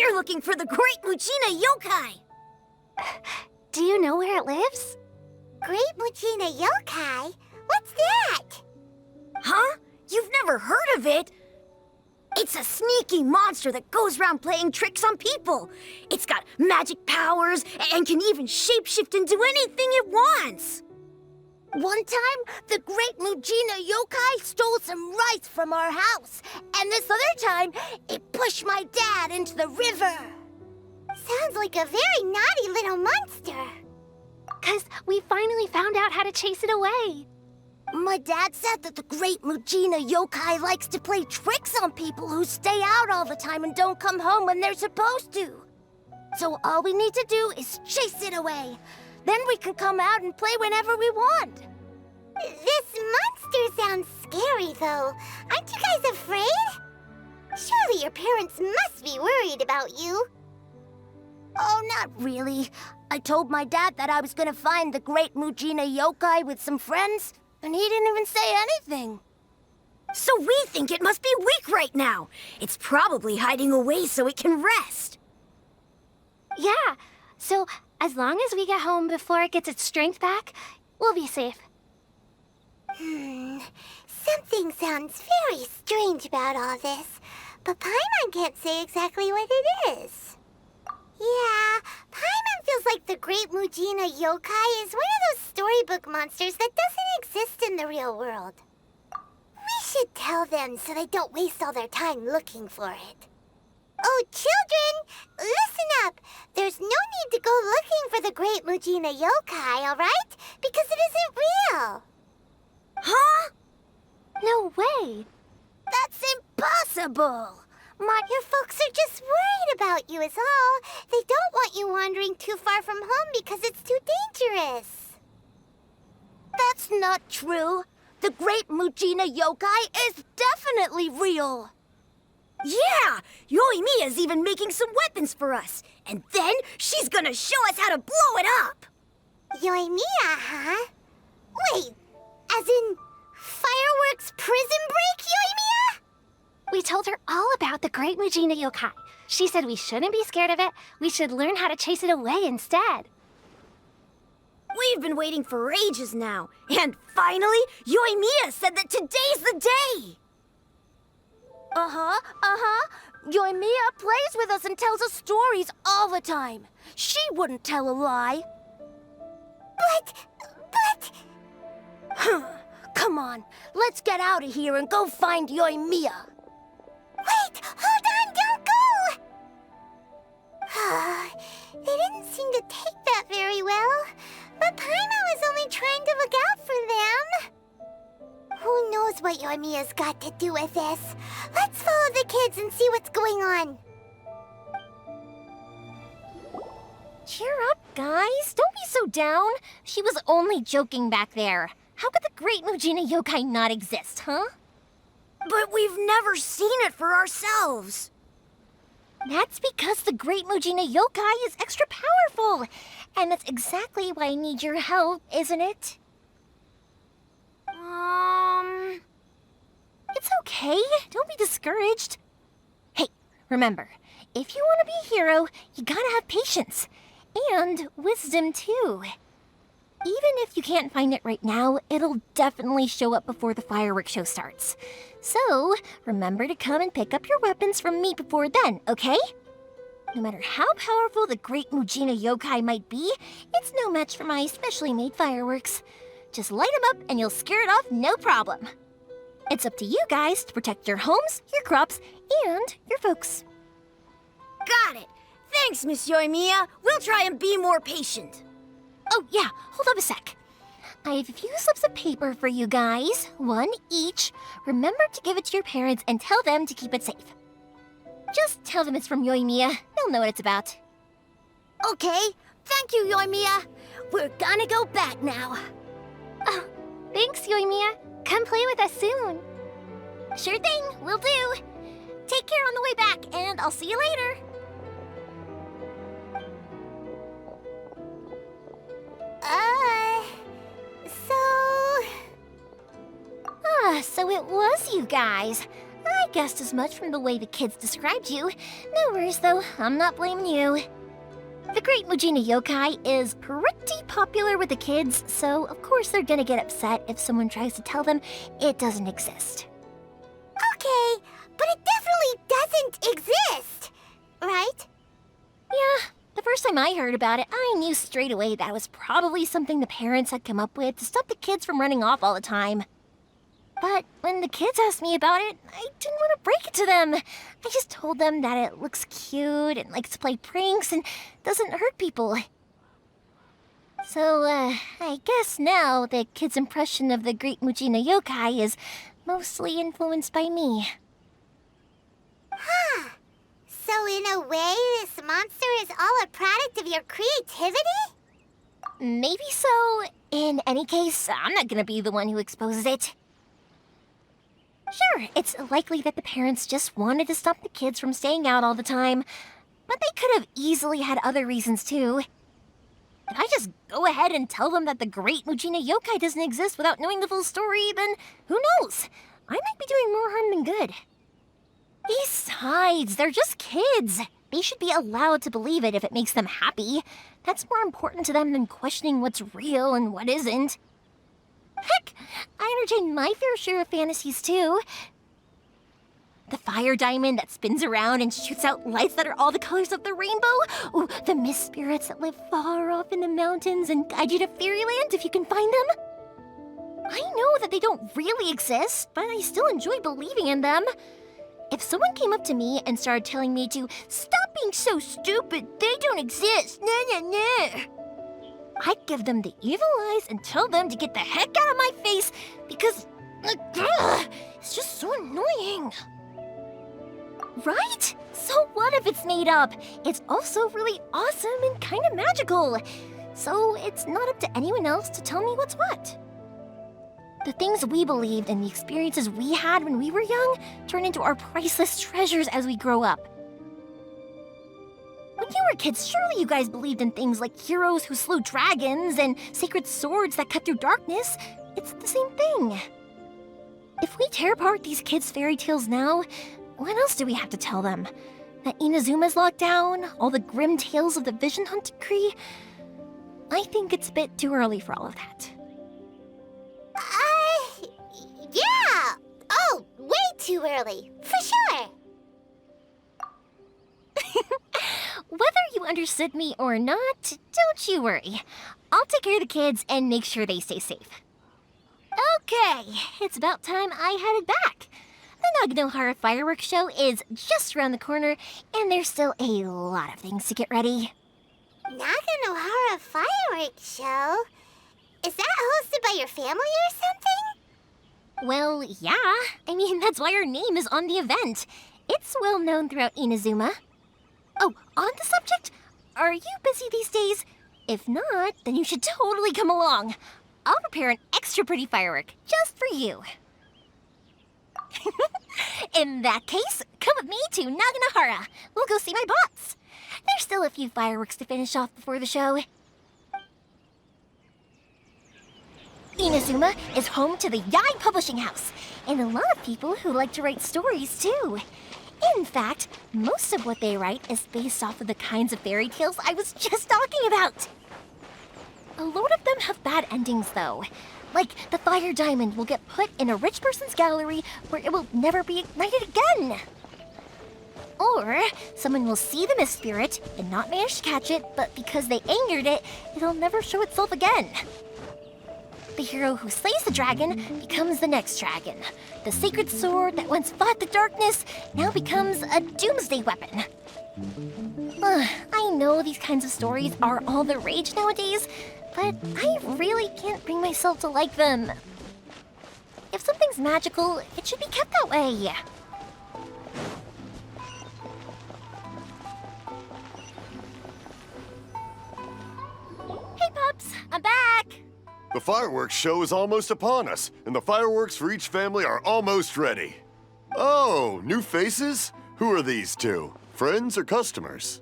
We're looking for the Great Muchina Yokai! Do you know where it lives? Great Muchina Yokai? What's that? Huh? You've never heard of it? It's a sneaky monster that goes around playing tricks on people. It's got magic powers and can even shapeshift into anything it wants. One time, the Great Muchina Yokai stole some rice from our house. And this other time, it pushed my dad into the river. Sounds like a very naughty little monster. 'Cause we finally found out how to chase it away. My dad said that the Great Muchina Yokai likes to play tricks on people who stay out all the time and don't come home when they're supposed to. So all we need to do is chase it away. Then we can come out and play whenever we want. This monster sounds scary, though. Aren't you guys afraid? Surely your parents must be worried about you. Oh, not really. I told my dad that I was gonna find the Great Muchina Yokai with some friends, and he didn't even say anything. So we think it must be weak right now. It's probably hiding away so it can rest. Yeah, so as long as we get home before it gets its strength back, we'll be safe. Something sounds very strange about all this, but Paimon can't say exactly what it is. Yeah, Paimon feels like the Great Muchina Yokai is one of those storybook monsters that doesn't exist in the real world. We should tell them so they don't waste all their time looking for it. Oh, children, listen up. There's no need to go looking for the Great Muchina Yokai, all right? Because it isn't real. Huh? No way. That's impossible. Your folks are just worried about you is all. They don't want you wandering too far from home because it's too dangerous. That's not true. The Great Muchina Yokai is definitely real. Yeah! Yoimiya is even making some weapons for us. And then she's gonna show us how to blow it up! Yoimiya, huh? Wait, as in fireworks prison break, Yoimiya? We told her all about the Great Muchina Yokai. She said we shouldn't be scared of it. We should learn how to chase it away instead. We've been waiting for ages now. And finally, Yoimiya said that today's the day! Yoimiya plays with us and tells us stories all the time. She wouldn't tell a lie. But... Come on, let's get out of here and go find Yoimiya. Wait, hold on, don't go! They didn't seem to take that very well. But Paimon was only trying to look out for them. Who knows what Yoimiya's got to do with this? Let's follow the kids and see what's going on. Cheer up, guys. Don't be so down. She was only joking back there. How could the Great Muchina Yokai not exist, huh? But we've never seen it for ourselves. That's because the Great Muchina Yokai is extra powerful. And that's exactly why I need your help, isn't it? It's okay. Don't be discouraged. Hey, remember, if you want to be a hero, you gotta have patience. And wisdom, too. Even if you can't find it right now, it'll definitely show up before the fireworks show starts. So, remember to come and pick up your weapons from me before then, okay? No matter how powerful the Great Muchina Yokai might be, it's no match for my specially made fireworks. Just light them up and you'll scare it off no problem. It's up to you guys to protect your homes, your crops, and your folks. Got it. Thanks, Miss Yoimiya. We'll try and be more patient. Oh, yeah, hold up a sec. I have a few slips of paper for you guys, one each. Remember to give it to your parents and tell them to keep it safe. Just tell them it's from Yoimiya. They'll know what it's about. Okay, thank you, Yoimiya. We're gonna go back now. Oh, thanks, Yoimiya. Come play with us soon. Sure thing, will do. Take care on the way back, and I'll see you later. So it was you guys. I guessed as much from the way the kids described you. No worries, though. I'm not blaming you. The Great Mujina Yokai is pretty popular with the kids, so of course they're gonna get upset if someone tries to tell them it doesn't exist. Okay, but it definitely doesn't exist, right? Yeah, the first time I heard about it, I knew straight away that was probably something the parents had come up with to stop the kids from running off all the time. But when the kids asked me about it, I didn't want to break it to them. I just told them that it looks cute and likes to play pranks and doesn't hurt people. So, I guess now the kids' impression of the Great Mujina Yokai is mostly influenced by me. Huh. So in a way, this monster is all a product of your creativity? Maybe so. In any case, I'm not gonna be the one who exposes it. Sure, it's likely that the parents just wanted to stop the kids from staying out all the time, but they could have easily had other reasons too. If I just go ahead and tell them that the Great Mujina Yokai doesn't exist without knowing the full story, then who knows? I might be doing more harm than good. Besides, they're just kids. They should be allowed to believe it if it makes them happy. That's more important to them than questioning what's real and what isn't. Heck, I entertain my fair share of fantasies too. The fire diamond that spins around and shoots out lights that are all the colors of the rainbow. Ooh, the mist spirits that live far off in the mountains and guide you to fairyland if you can find them. I know that they don't really exist, but I still enjoy believing in them. If someone came up to me and started telling me to stop being so stupid, they don't exist, nah. I'd give them the evil eyes and tell them to get the heck out of my face because it's just so annoying. Right? So what if it's made up? It's also really awesome and kind of magical. So it's not up to anyone else to tell me what's what. The things we believed and the experiences we had when we were young turn into our priceless treasures as we grow up. When you were kids, surely you guys believed in things like heroes who slew dragons and sacred swords that cut through darkness. It's the same thing. If we tear apart these kids' fairy tales now, what else do we have to tell them? That Inazuma's locked down? All the grim tales of the Vision Hunt decree? I think it's a bit too early for all of that. Yeah! Oh, way too early, for sure! Whether you understood me or not, don't you worry. I'll take care of the kids and make sure they stay safe. Okay, it's about time I headed back. The Naganohara fireworks show is just around the corner, and there's still a lot of things to get ready. Naganohara fireworks show? Is that hosted by your family or something? Well, yeah. I mean, that's why our name is on the event. It's well known throughout Inazuma. Oh, on the subject, are you busy these days? If not, then you should totally come along. I'll prepare an extra pretty firework just for you. In that case, come with me to Naganohara. We'll go see my bots. There's still a few fireworks to finish off before the show. Inazuma is home to the Yai Publishing House, and a lot of people who like to write stories too. In fact, most of what they write is based off of the kinds of fairy tales I was just talking about. A lot of them have bad endings though. Like the fire diamond will get put in a rich person's gallery where it will never be ignited again. Or someone will see the mist spirit and not manage to catch it, but because they angered it, it'll never show itself again. The hero who slays the dragon becomes the next dragon. The sacred sword that once fought the darkness now becomes a doomsday weapon. I know these kinds of stories are all the rage nowadays, but I really can't bring myself to like them. If something's magical, it should be kept that way. Hey, pups, I'm back! The fireworks show is almost upon us, and the fireworks for each family are almost ready. Oh, new faces? Who are these two? Friends or customers?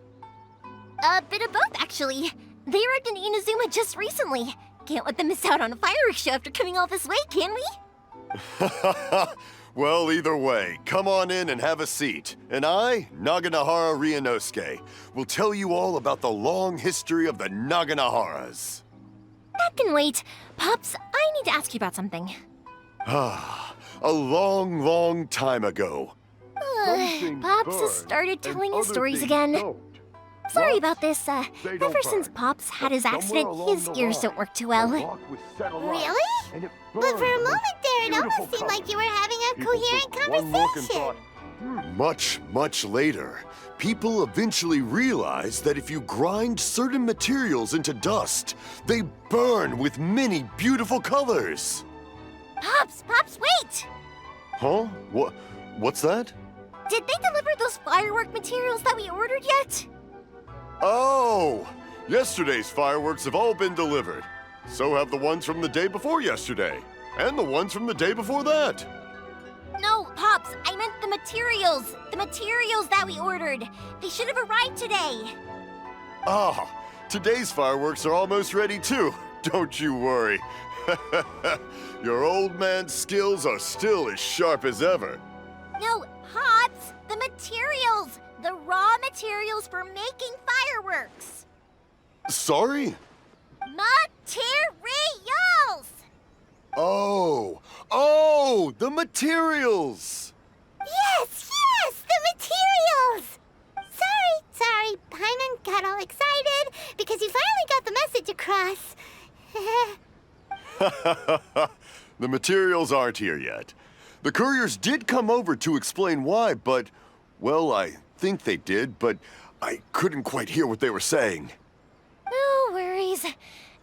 A bit of both, actually. They arrived in Inazuma just recently. Can't let them miss out on a fireworks show after coming all this way, can we? Well, either way, come on in and have a seat. And I, Naganahara Ryunosuke, will tell you all about the long history of the Naganaharas. That can wait. Pops, I need to ask you about something. A long, long time ago. Pops has started telling his stories again. Sorry about this. Ever since Pops had his accident, his ears don't work too well. Really? But for a moment there, it almost seemed like you were having a coherent conversation. Much, much later, people eventually realized that if you grind certain materials into dust, they burn with many beautiful colors. Pops, wait! Huh? What's that? Did they deliver those firework materials that we ordered yet? Oh! Yesterday's fireworks have all been delivered. So have the ones from the day before yesterday. And the ones from the day before that. No, Pops, I meant the materials. The materials that we ordered. They should have arrived today. Ah, today's fireworks are almost ready too. Don't you worry. Your old man's skills are still as sharp as ever. No, Pops, the materials. The raw materials for making fireworks. Sorry? Materials! Oh, the materials! Yes, the materials! Sorry, Paimon got all excited because you finally got the message across. The materials aren't here yet. The couriers did come over to explain why, but, well, I think they did, but I couldn't quite hear what they were saying. No worries.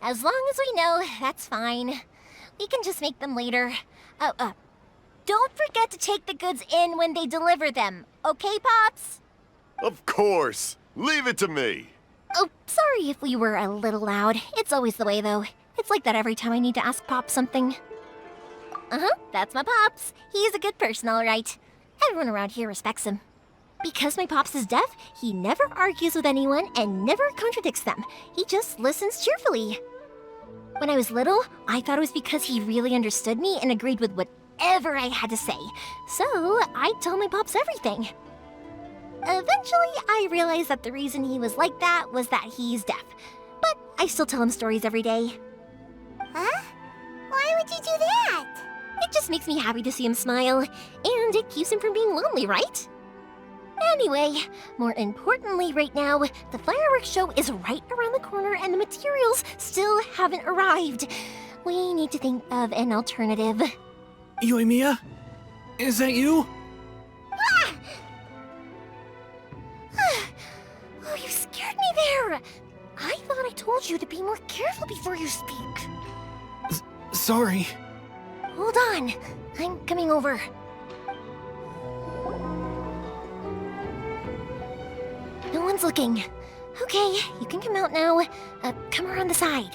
As long as we know, that's fine. We can just make them later. Don't forget to take the goods in when they deliver them, okay, Pops? Of course. Leave it to me. Oh, sorry if we were a little loud. It's always the way, though. It's like that every time I need to ask Pops something. That's my Pops. He's a good person, all right. Everyone around here respects him. Because my Pops is deaf, he never argues with anyone and never contradicts them. He just listens cheerfully. When I was little, I thought it was because he really understood me and agreed with whatever I had to say. So, I told my Pops everything. Eventually, I realized that the reason he was like that was that he's deaf. But I still tell him stories every day. Huh? Why would you do that? It just makes me happy to see him smile, and it keeps him from being lonely, right? Anyway, more importantly right now, the fireworks show is right around the corner and the materials still haven't arrived. We need to think of an alternative. Yoimiya? Is that you? Oh, you scared me there! I thought I told you to be more careful before you speak. Sorry. Hold on, I'm coming over. No one's looking. Okay, you can come out now. Come around the side.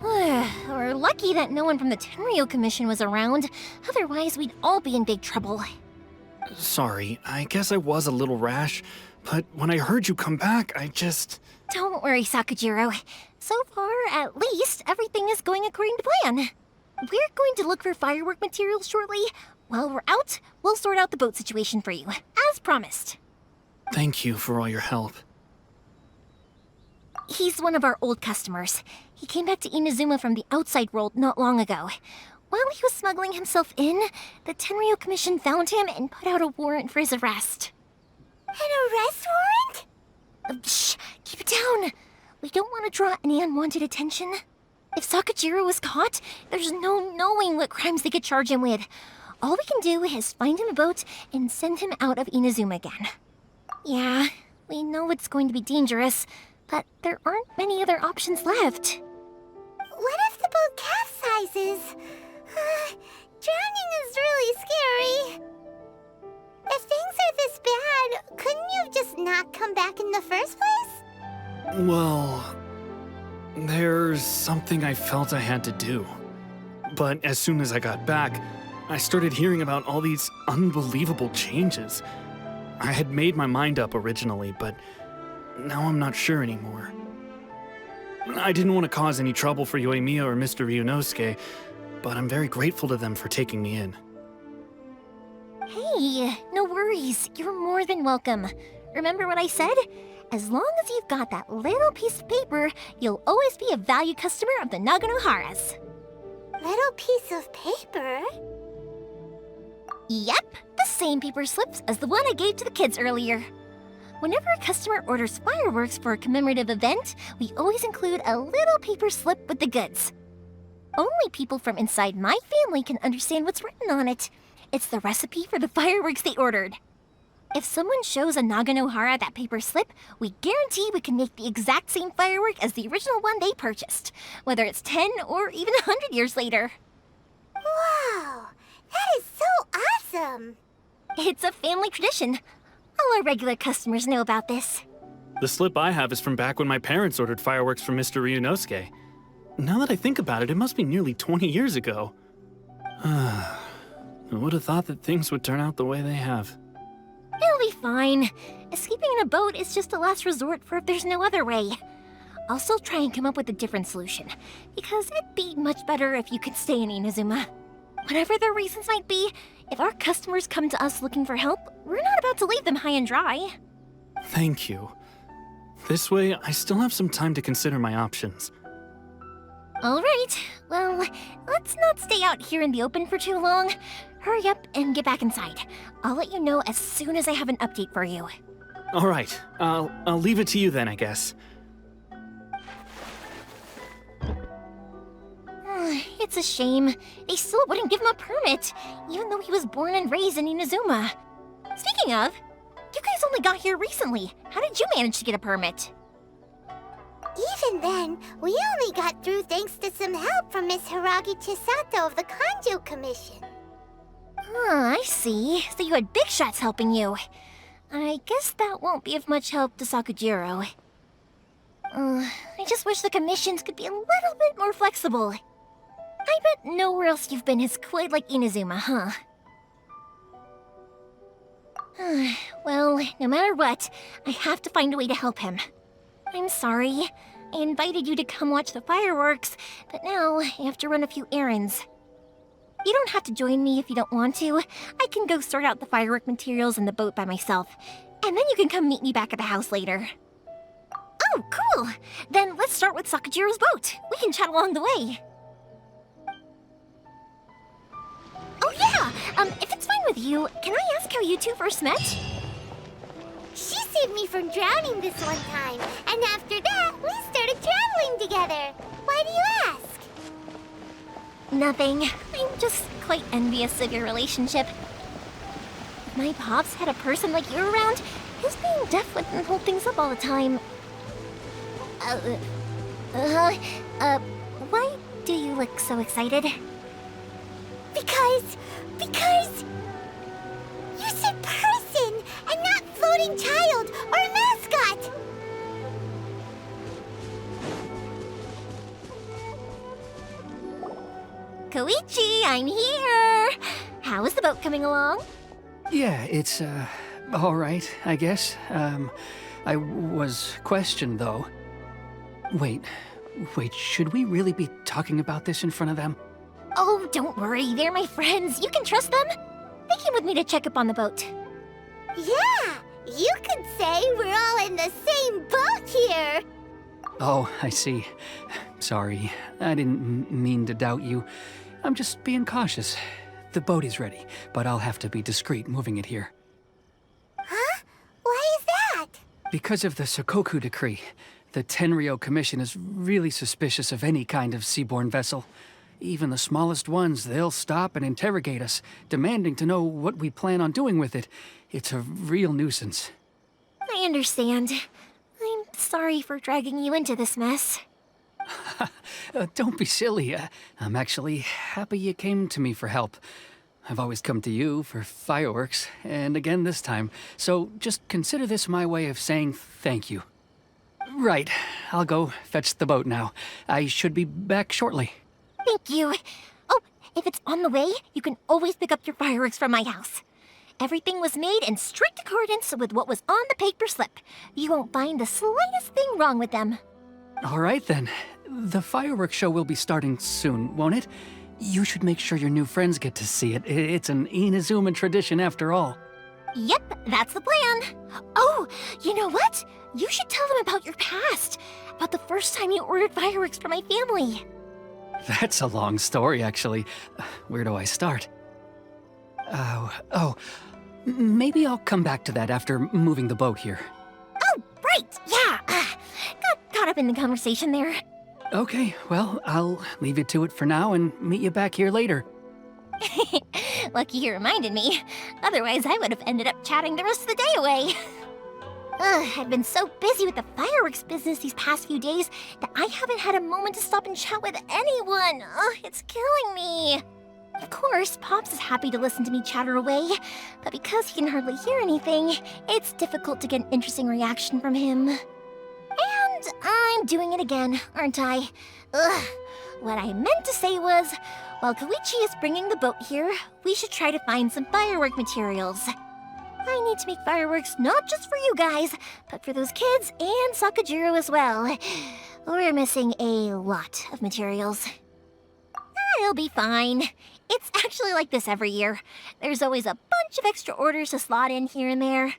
We're lucky that no one from the Tenryo Commission was around. Otherwise, we'd all be in big trouble. Sorry, I guess I was a little rash, but when I heard you come back, I just... Don't worry, Sakujiro. So far, at least, everything is going according to plan. We're going to look for firework materials shortly. While we're out, we'll sort out the boat situation for you, as promised. Thank you for all your help. He's one of our old customers. He came back to Inazuma from the outside world not long ago. While he was smuggling himself in, the Tenryo Commission found him and put out a warrant for his arrest. An arrest warrant? Shh! Keep it down! We don't want to draw any unwanted attention. If Sakujiro was caught, there's no knowing what crimes they could charge him with. All we can do is find him a boat and send him out of Inazuma again. Yeah, we know it's going to be dangerous, but there aren't many other options left. What if the boat capsizes? Drowning is really scary. If things are this bad, couldn't you have just not come back in the first place? Well, there's something I felt I had to do. But as soon as I got back, I started hearing about all these unbelievable changes. I had made my mind up originally, but now I'm not sure anymore. I didn't want to cause any trouble for Yoimiya or Mr. Ryunosuke, but I'm very grateful to them for taking me in. Hey, no worries. You're more than welcome. Remember what I said? As long as you've got that little piece of paper, you'll always be a valued customer of the Naganohara's. Little piece of paper? Yep, the same paper slips as the one I gave to the kids earlier. Whenever a customer orders fireworks for a commemorative event, we always include a little paper slip with the goods. Only people from inside my family can understand what's written on it. It's the recipe for the fireworks they ordered. If someone shows a Naganohara that paper slip, we guarantee we can make the exact same firework as the original one they purchased, whether it's 10 or even 100 years later. Wow, that is so awesome! It's a family tradition. All our regular customers know about this. The slip I have is from back when my parents ordered fireworks from Mr. Ryunosuke. Now that I think about it, it must be nearly 20 years ago. I would have thought that things would turn out the way they have. It'll be fine. Escaping in a boat is just a last resort for if there's no other way. I'll still try and come up with a different solution, because it'd be much better if you could stay in Inazuma. Whatever their reasons might be, if our customers come to us looking for help, we're not about to leave them high and dry. Thank you. This way, I still have some time to consider my options. All right, well, let's not stay out here in the open for too long. Hurry up and get back inside. I'll let you know as soon as I have an update for you. All right, I'll leave it to you then, I guess. It's a shame. They still wouldn't give him a permit, even though he was born and raised in Inazuma. Speaking of, you guys only got here recently. How did you manage to get a permit? Even then, we only got through thanks to some help from Miss Hiragi Chisato of the Kanjo Commission. I see. So you had big shots helping you. I guess that won't be of much help to Sakujiro. I just wish the commissions could be a little bit more flexible. I bet nowhere else you've been is quite like Inazuma, huh? Well, no matter what, I have to find a way to help him. I'm sorry. I invited you to come watch the fireworks, but now I have to run a few errands. You don't have to join me if you don't want to. I can go sort out the firework materials in the boat by myself, and then you can come meet me back at the house later. Oh, cool! Then let's start with Sakujiro's boat. We can chat along the way. Oh yeah! If it's fine with you, can I ask how you two first met? She saved me from drowning this one time, and after that, we started traveling together. Why do you ask? Nothing. I'm just quite envious of your relationship. If my pops had a person like you around, his being deaf wouldn't hold things up all the time. Why do you look so excited? Because you said person and not floating child or mascot. Koichi, I'm here! How is the boat coming along? Yeah, it's, all right, I guess. I was questioned, though. Wait, should we really be talking about this in front of them? Oh, don't worry, they're my friends. You can trust them. They came with me to check up on the boat. Yeah, you could say we're all in the same boat here. Oh, I see. Sorry, I didn't mean to doubt you. I'm just being cautious. The boat is ready, but I'll have to be discreet moving it here. Huh? Why is that? Because of the Sokoku decree, the Tenryo Commission is really suspicious of any kind of seaborne vessel. Even the smallest ones, they'll stop and interrogate us, demanding to know what we plan on doing with it. It's a real nuisance. I understand. I'm sorry for dragging you into this mess. Don't be silly. I'm actually happy you came to me for help. I've always come to you for fireworks, and again this time, so just consider this my way of saying thank you. Right, I'll go fetch the boat now. I should be back shortly. Thank you. Oh, if it's on the way, you can always pick up your fireworks from my house. Everything was made in strict accordance with what was on the paper slip. You won't find the slightest thing wrong with them. All right then. The fireworks show will be starting soon, won't it? You should make sure your new friends get to see it. It's an inazuma tradition after all. Yep, that's the plan. Oh, you know what? You should tell them about your past. About the first time you ordered fireworks for my family. That's a long story, actually. Where do I start? Maybe I'll come back to that after moving the boat here. Oh, right, yeah. Got caught up in the conversation there. Okay, well, I'll leave you to it for now and meet you back here later. Lucky you reminded me. Otherwise, I would have ended up chatting the rest of the day away. I've been so busy with the fireworks business these past few days that I haven't had a moment to stop and chat with anyone. It's killing me. Of course, Pops is happy to listen to me chatter away, but because he can hardly hear anything, it's difficult to get an interesting reaction from him. And I'm doing it again, aren't I? What I meant to say was, while Koichi is bringing the boat here, we should try to find some firework materials. I need to make fireworks not just for you guys, but for those kids and Sakajiro as well. We're missing a lot of materials. It'll be fine. It's actually like this every year. There's always a bunch of extra orders to slot in here and there.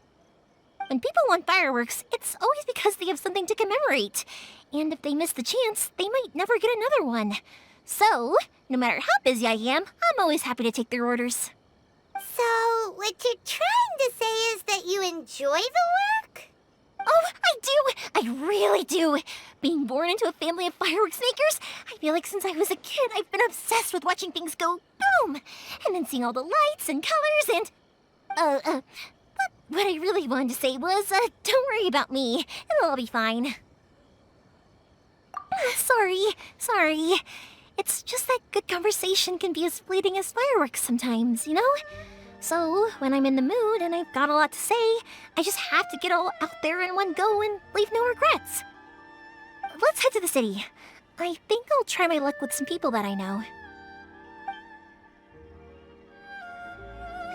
When people want fireworks, it's always because they have something to commemorate. And if they miss the chance, they might never get another one. So, no matter how busy I am, I'm always happy to take their orders. So, what you're trying to say is that you enjoy the work? Oh, I do! I really do! Being born into a family of fireworks makers, I feel like since I was a kid, I've been obsessed with watching things go boom! And then seeing all the lights and colors and... But what I really wanted to say was, don't worry about me. It'll all be fine. Sorry. It's just that good conversation can be as fleeting as fireworks sometimes, you know? So, when I'm in the mood and I've got a lot to say, I just have to get all out there in one go and leave no regrets. Let's head to the city. I think I'll try my luck with some people that I know.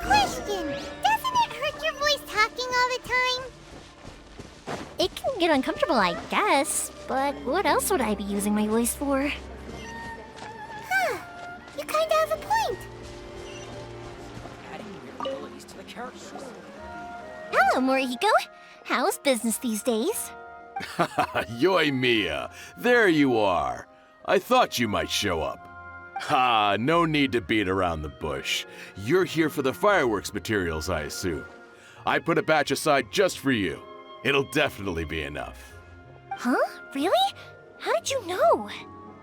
Question! Doesn't it hurt your voice talking all the time? It can get uncomfortable, I guess, but what else would I be using my voice for? Huh. You kinda have a point. Hello, Morihiko. How's business these days? Yoimiya, there you are. I thought you might show up. Ha, no need to beat around the bush. You're here for the fireworks materials, I assume. I put a batch aside just for you. It'll definitely be enough. Huh? Really? How did you know?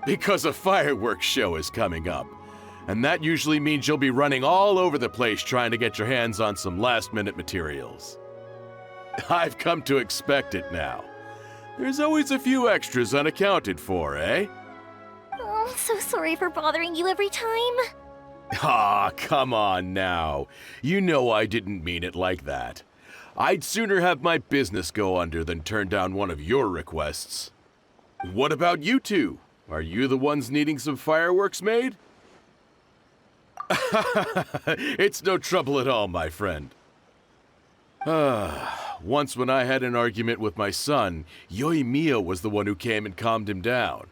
Because a fireworks show is coming up. And that usually means you'll be running all over the place trying to get your hands on some last-minute materials. I've come to expect it now. There's always a few extras unaccounted for, eh? Oh, I'm so sorry for bothering you every time. Ah, come on now. You know I didn't mean it like that. I'd sooner have my business go under than turn down one of your requests. What about you two? Are you the ones needing some fireworks made? It's no trouble at all, my friend. Once when I had an argument with my son, Yoimiya was the one who came and calmed him down.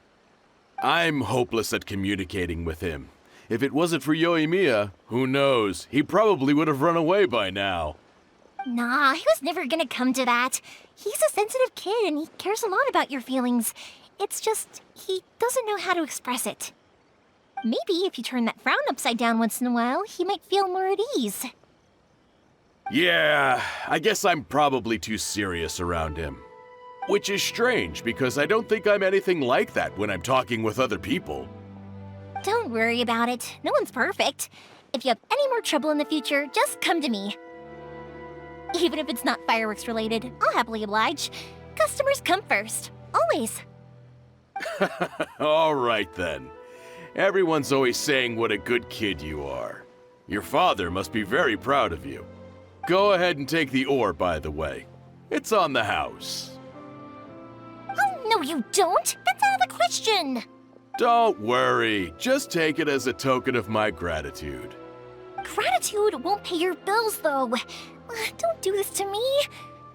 I'm hopeless at communicating with him. If it wasn't for Yoimiya, who knows, he probably would have run away by now. Nah, he was never gonna come to that. He's a sensitive kid and he cares a lot about your feelings. It's just, he doesn't know how to express it. Maybe if you turn that frown upside down once in a while, he might feel more at ease. Yeah, I guess I'm probably too serious around him. Which is strange, because I don't think I'm anything like that when I'm talking with other people. Don't worry about it. No one's perfect. If you have any more trouble in the future, just come to me. Even if it's not fireworks related, I'll happily oblige. Customers come first. Always. All right then. Everyone's always saying what a good kid you are. Your father must be very proud of you. Go ahead and take the ore, by the way. It's on the house. Oh, no you don't! That's out of the question! Don't worry. Just take it as a token of my gratitude. Gratitude won't pay your bills, though. Don't do this to me.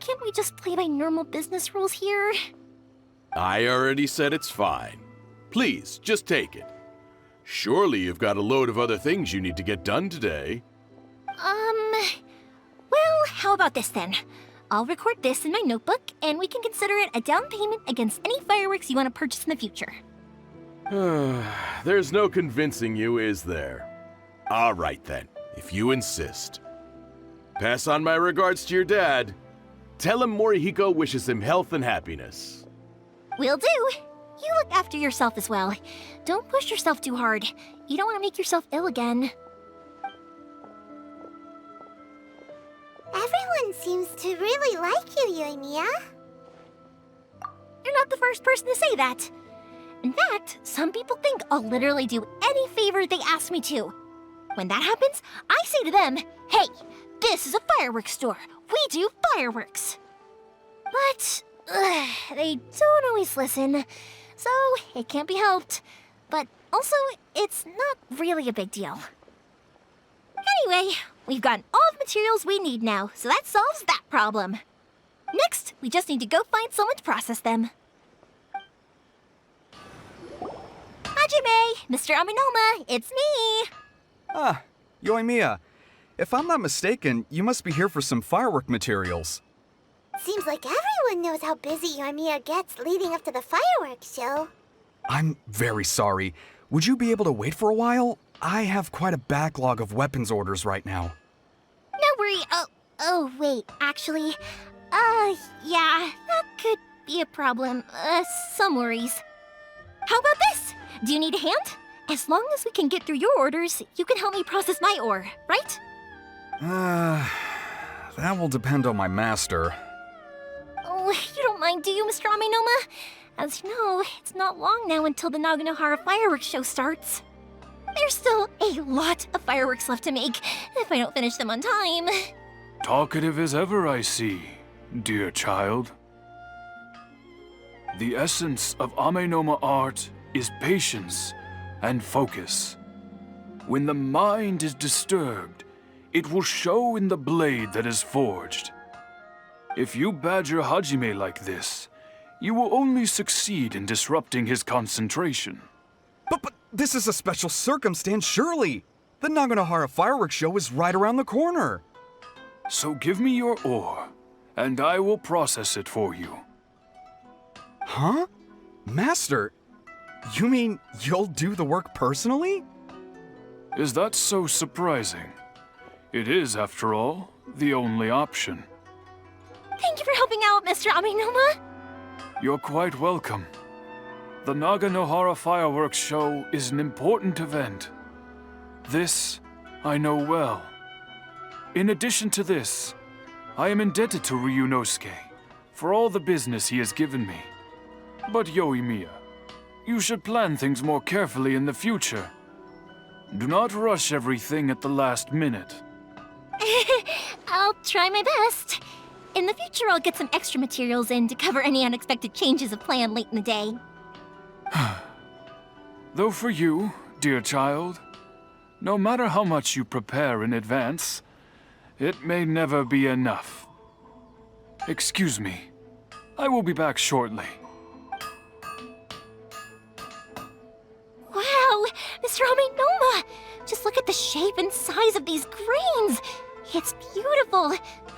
Can't we just play by normal business rules here? I already said it's fine. Please, just take it. Surely you've got a load of other things you need to get done today. Well, how about this then? I'll record this in my notebook, and we can consider it a down payment against any fireworks you want to purchase in the future. There's no convincing you, is there? All right then, if you insist. Pass on my regards to your dad. Tell him Morihiko wishes him health and happiness. Will do. You look after yourself as well. Don't push yourself too hard. You don't want to make yourself ill again. Everyone seems to really like you, Yoimiya. You're not the first person to say that. In fact, some people think I'll literally do any favor they ask me to. When that happens, I say to them, hey, this is a fireworks store. We do fireworks. But they don't always listen, so it can't be helped. But also, it's not really a big deal. Anyway, we've gotten all the materials we need now, so that solves that problem. Next, we just need to go find someone to process them. Hajime, Mr. Aminoma, it's me! Ah, Yoimiya. If I'm not mistaken, you must be here for some firework materials. Seems like everyone knows how busy Yoimiya gets leading up to the fireworks show. I'm very sorry. Would you be able to wait for a while? I have quite a backlog of weapons orders right now. No worry. Oh, wait, actually, yeah, that could be a problem. Some worries. How about this? Do you need a hand? As long as we can get through your orders, you can help me process my ore, right? That will depend on my master. Oh, you don't mind, do you, Mr. Aminoma? As you know, it's not long now until the Naganohara fireworks show starts. There's still a lot of fireworks left to make, if I don't finish them on time. Talkative as ever, I see, dear child. The essence of Amenoma art is patience and focus. When the mind is disturbed, it will show in the blade that is forged. If you badger Hajime like this, you will only succeed in disrupting his concentration. But this is a special circumstance, surely. The Naganohara fireworks show is right around the corner. So give me your ore, and I will process it for you. Huh? Master, you mean you'll do the work personally? Is that so surprising? It is, after all, the only option. Thank you for helping out, Mr. Aminoma. You're quite welcome. The Naganohara fireworks show is an important event. This I know well. In addition to this, I am indebted to Ryunosuke for all the business he has given me. But Yoimiya, you should plan things more carefully in the future. Do not rush everything at the last minute. I'll try my best. In the future, I'll get some extra materials in to cover any unexpected changes of plan late in the day. Though for you, dear child, no matter how much you prepare in advance, it may never be enough. Excuse me. I will be back shortly. Wow, Mr. Aminoma! Just look at the shape and size of these grains! It's beautiful!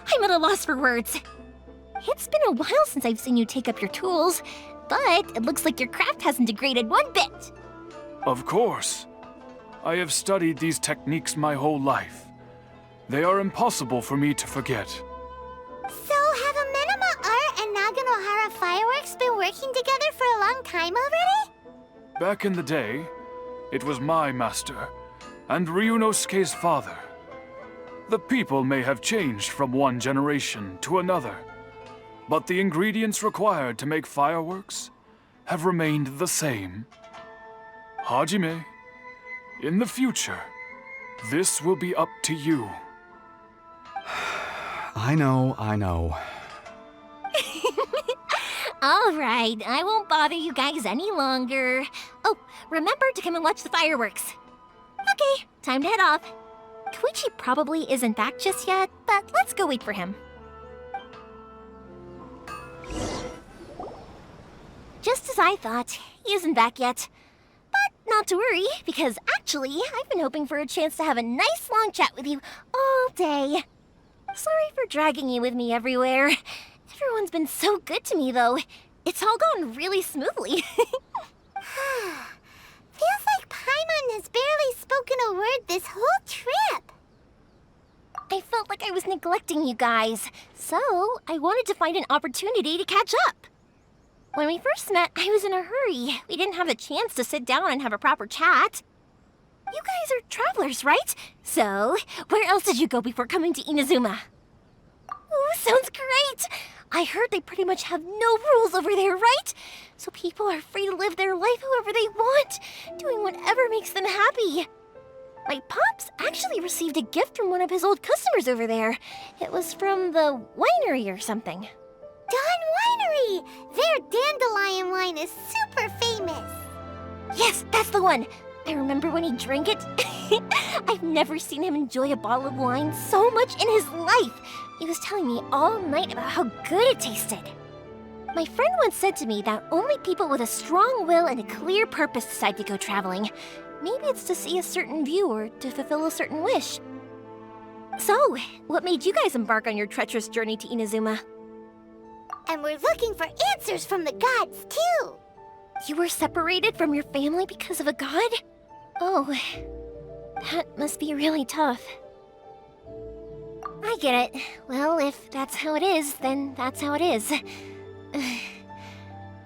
I'm at a loss for words. It's been a while since I've seen you take up your tools, but it looks like your craft hasn't degraded one bit. Of course. I have studied these techniques my whole life. They are impossible for me to forget. So have Amenoma Art and Naganohara Fireworks been working together for a long time already? Back in the day, it was my master and Ryunosuke's father. The people may have changed from one generation to another, but the ingredients required to make fireworks have remained the same. Hajime, in the future, this will be up to you. I know. All right, I won't bother you guys any longer. Oh, remember to come and watch the fireworks. Okay, time to head off. Koichi probably isn't back just yet, but let's go wait for him. Just as I thought, he isn't back yet. But not to worry, because actually, I've been hoping for a chance to have a nice long chat with you all day. Sorry for dragging you with me everywhere. Everyone's been so good to me, though. It's all gone really smoothly. Feels like Paimon has barely spoken a word this whole trip. I felt like I was neglecting you guys, so I wanted to find an opportunity to catch up. When we first met, I was in a hurry. We didn't have a chance to sit down and have a proper chat. You guys are travelers, right? So, where else did you go before coming to Inazuma? Ooh, sounds great! I heard they pretty much have no rules over there, right? So people are free to live their life however they want, doing whatever makes them happy. My pops actually received a gift from one of his old customers over there. It was from the winery or something. Dawn Winery! Their dandelion wine is super famous. Yes, that's the one. I remember when he drank it. I've never seen him enjoy a bottle of wine so much in his life. He was telling me all night about how good it tasted. My friend once said to me that only people with a strong will and a clear purpose decide to go traveling. Maybe it's to see a certain view or to fulfill a certain wish. So, what made you guys embark on your treacherous journey to Inazuma? And we're looking for answers from the gods, too. You were separated from your family because of a god? Oh, that must be really tough. I get it. Well, if that's how it is, then that's how it is.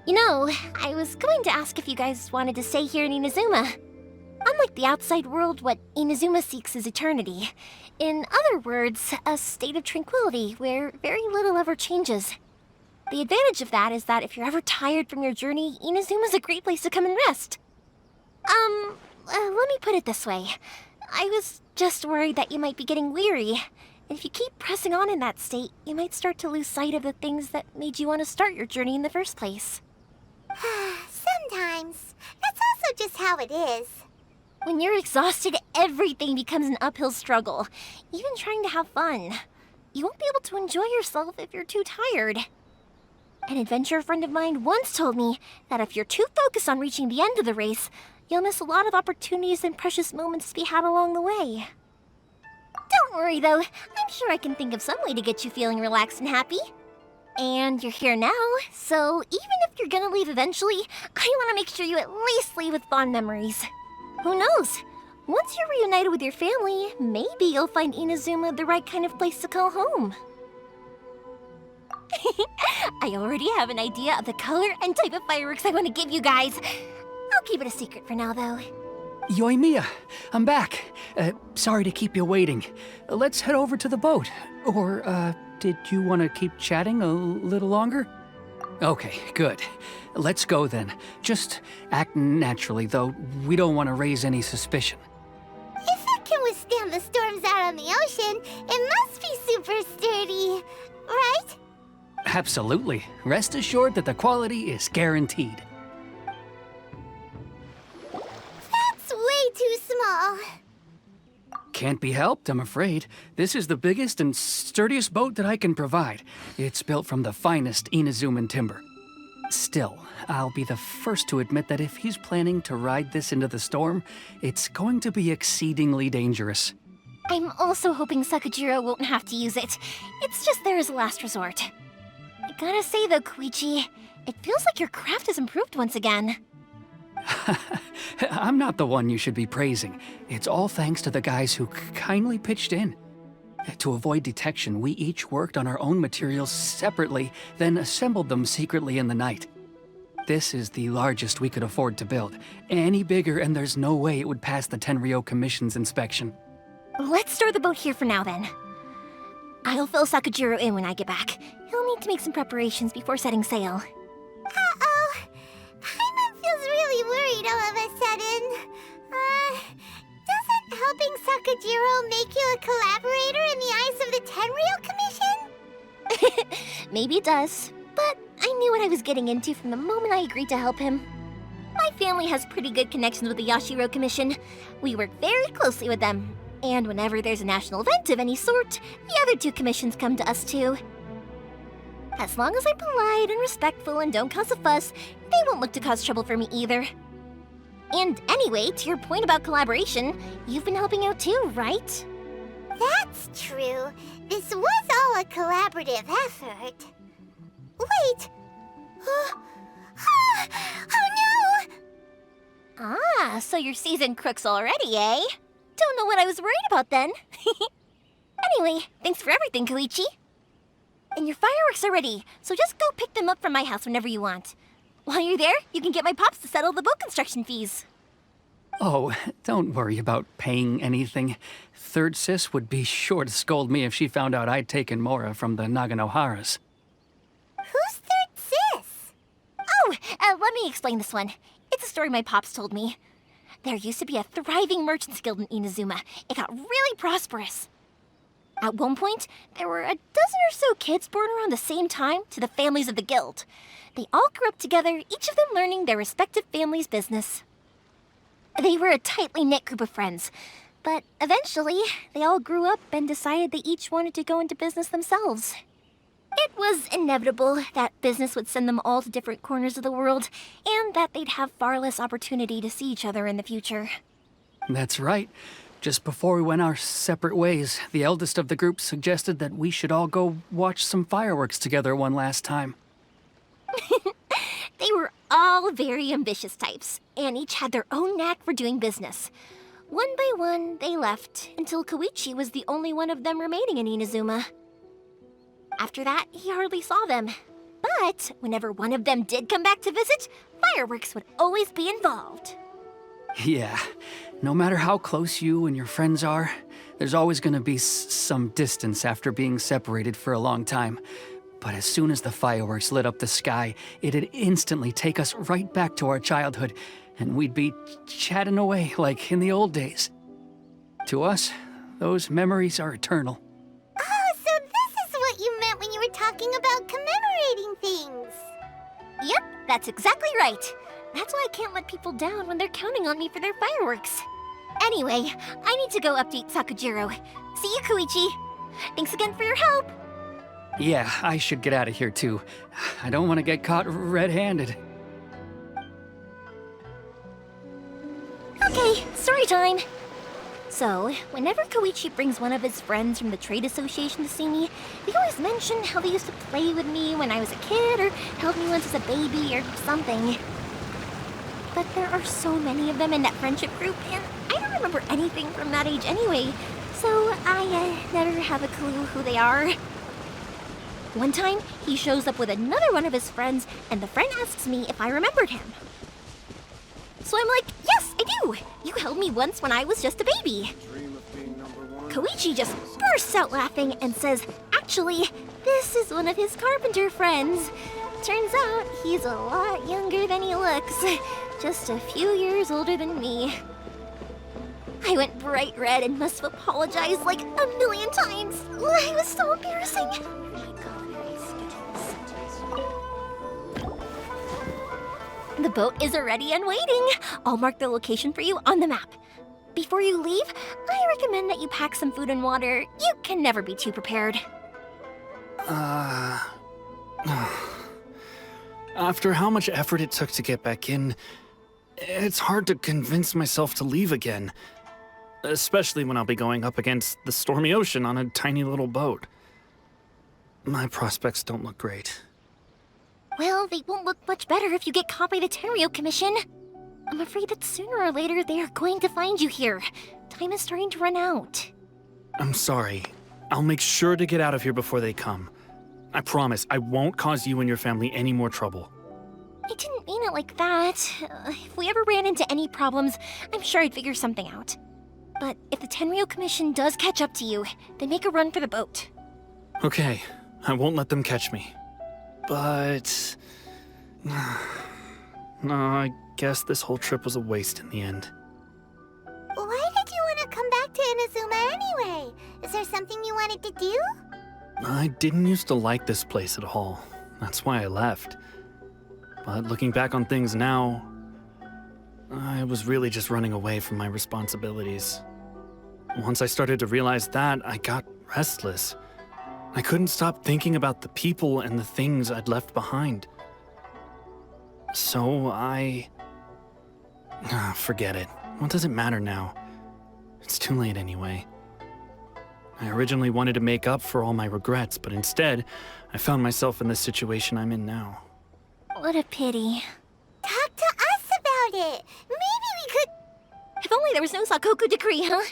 You know, I was going to ask if you guys wanted to stay here in Inazuma. Unlike the outside world, what Inazuma seeks is eternity. In other words, a state of tranquility where very little ever changes. The advantage of that is that if you're ever tired from your journey, Inazuma's a great place to come and rest. Let me put it this way. I was just worried that you might be getting weary. And if you keep pressing on in that state, you might start to lose sight of the things that made you want to start your journey in the first place. Sometimes. That's also just how it is. When you're exhausted, everything becomes an uphill struggle. Even trying to have fun. You won't be able to enjoy yourself if you're too tired. An adventurer friend of mine once told me that if you're too focused on reaching the end of the race, you'll miss a lot of opportunities and precious moments to be had along the way. Don't worry though, I'm sure I can think of some way to get you feeling relaxed and happy. And you're here now, so even if you're gonna leave eventually, I want to make sure you at least leave with fond memories. Who knows? Once you're reunited with your family, maybe you'll find Inazuma the right kind of place to call home. I already have an idea of the color and type of fireworks I want to give you guys. I'll keep it a secret for now, though. Yoimiya, I'm back. Sorry to keep you waiting. Let's head over to the boat. Or, did you want to keep chatting a little longer? Okay, good. Let's go then. Just act naturally, though we don't want to raise any suspicion. If it can withstand the storms out on the ocean, it must be super sturdy, right? Absolutely. Rest assured that the quality is guaranteed. That's way too small. Can't be helped, I'm afraid. This is the biggest and sturdiest boat that I can provide. It's built from the finest Inazuman timber. Still, I'll be the first to admit that if he's planning to ride this into the storm, it's going to be exceedingly dangerous. I'm also hoping Sakajiro won't have to use it. It's just there as a last resort. I gotta say though, Koichi, it feels like your craft has improved once again. I'm not the one you should be praising. It's all thanks to the guys who kindly pitched in. To avoid detection, we each worked on our own materials separately, then assembled them secretly in the night. This is the largest we could afford to build. Any bigger and there's no way it would pass the Tenryou Commission's inspection. Let's store the boat here for now then. I'll fill Sakajiro in when I get back. He'll need to make some preparations before setting sail. Uh-oh. Paimon feels really worried all of a sudden. Doesn't helping Sakajiro make you a collaborator in the eyes of the Tenryou Commission? Maybe it does, but I knew what I was getting into from the moment I agreed to help him. My family has pretty good connections with the Yashiro Commission. We work very closely with them. And whenever there's a national event of any sort, the other two commissions come to us too. As long as I'm polite and respectful and don't cause a fuss, they won't look to cause trouble for me either. And anyway, to your point about collaboration, you've been helping out too, right? That's true. This was all a collaborative effort. Wait! Oh no! Ah, so you're seasoned crooks already, eh? Don't know what I was worried about then. Anyway, thanks for everything, Koichi. And your fireworks are ready, so just go pick them up from my house whenever you want. While you're there, you can get my pops to settle the boat construction fees. Oh, don't worry about paying anything. Third Sis would be sure to scold me if she found out I'd taken Mora from the Naganoharas. Who's Third Sis? Oh, let me explain this one. It's a story my pops told me. There used to be a thriving merchants guild in Inazuma. It got really prosperous. At one point, there were a dozen or so kids born around the same time to the families of the guild. They all grew up together, each of them learning their respective family's business. They were a tightly knit group of friends, but eventually, they all grew up and decided they each wanted to go into business themselves. It was inevitable that business would send them all to different corners of the world, and that they'd have far less opportunity to see each other in the future. That's right. Just before we went our separate ways, the eldest of the group suggested that we should all go watch some fireworks together one last time. They were all very ambitious types, and each had their own knack for doing business. One by one, they left, until Koichi was the only one of them remaining in Inazuma. After that, he hardly saw them. But whenever one of them did come back to visit, fireworks would always be involved. Yeah, no matter how close you and your friends are, there's always gonna be some distance after being separated for a long time. But as soon as the fireworks lit up the sky, it'd instantly take us right back to our childhood, and we'd be chatting away like in the old days. To us, those memories are eternal. Oh, so this is what you meant when you were talking about commemorating things. Yep, that's exactly right. That's why I can't let people down when they're counting on me for their fireworks. Anyway, I need to go update Sakujiro. See you, Koichi. Thanks again for your help. Yeah, I should get out of here too. I don't want to get caught red-handed. Okay, story time. So, whenever Koichi brings one of his friends from the trade association to see me, they always mention how they used to play with me when I was a kid or held me once as a baby or something. But there are so many of them in that friendship group, and I don't remember anything from that age anyway, so I never have a clue who they are. One time, he shows up with another one of his friends, and the friend asks me if I remembered him. So I'm like, yes, I do! You held me once when I was just a baby. Koichi just bursts out laughing and says, actually, this is one of his carpenter friends. Turns out he's a lot younger than he looks. Just a few years older than me. I went bright red and must have apologized like a million times. It was so embarrassing. The boat is ready and waiting. I'll mark the location for you on the map. Before you leave, I recommend that you pack some food and water. You can never be too prepared. After how much effort it took to get back in, it's hard to convince myself to leave again. Especially when I'll be going up against the stormy ocean on a tiny little boat. My prospects don't look great. Well, they won't look much better if you get caught by the Tenryou Commission. I'm afraid that sooner or later they are going to find you here. Time is starting to run out. I'm sorry. I'll make sure to get out of here before they come. I promise I won't cause you and your family any more trouble. I didn't mean it like that. If we ever ran into any problems, I'm sure I'd figure something out. But if the Tenryou Commission does catch up to you, then make a run for the boat. Okay, I won't let them catch me. But... no, I guess this whole trip was a waste in the end. Why did you want to come back to Inazuma anyway? Is there something you wanted to do? I didn't used to like this place at all. That's why I left. But looking back on things now, I was really just running away from my responsibilities. Once I started to realize that, I got restless. I couldn't stop thinking about the people and the things I'd left behind. So I Forget it. What does it matter now? It's too late anyway. I originally wanted to make up for all my regrets, but instead, I found myself in the situation I'm in now. What a pity. Talk to us about it. Maybe we could... If only there was no Sakoku decree, huh?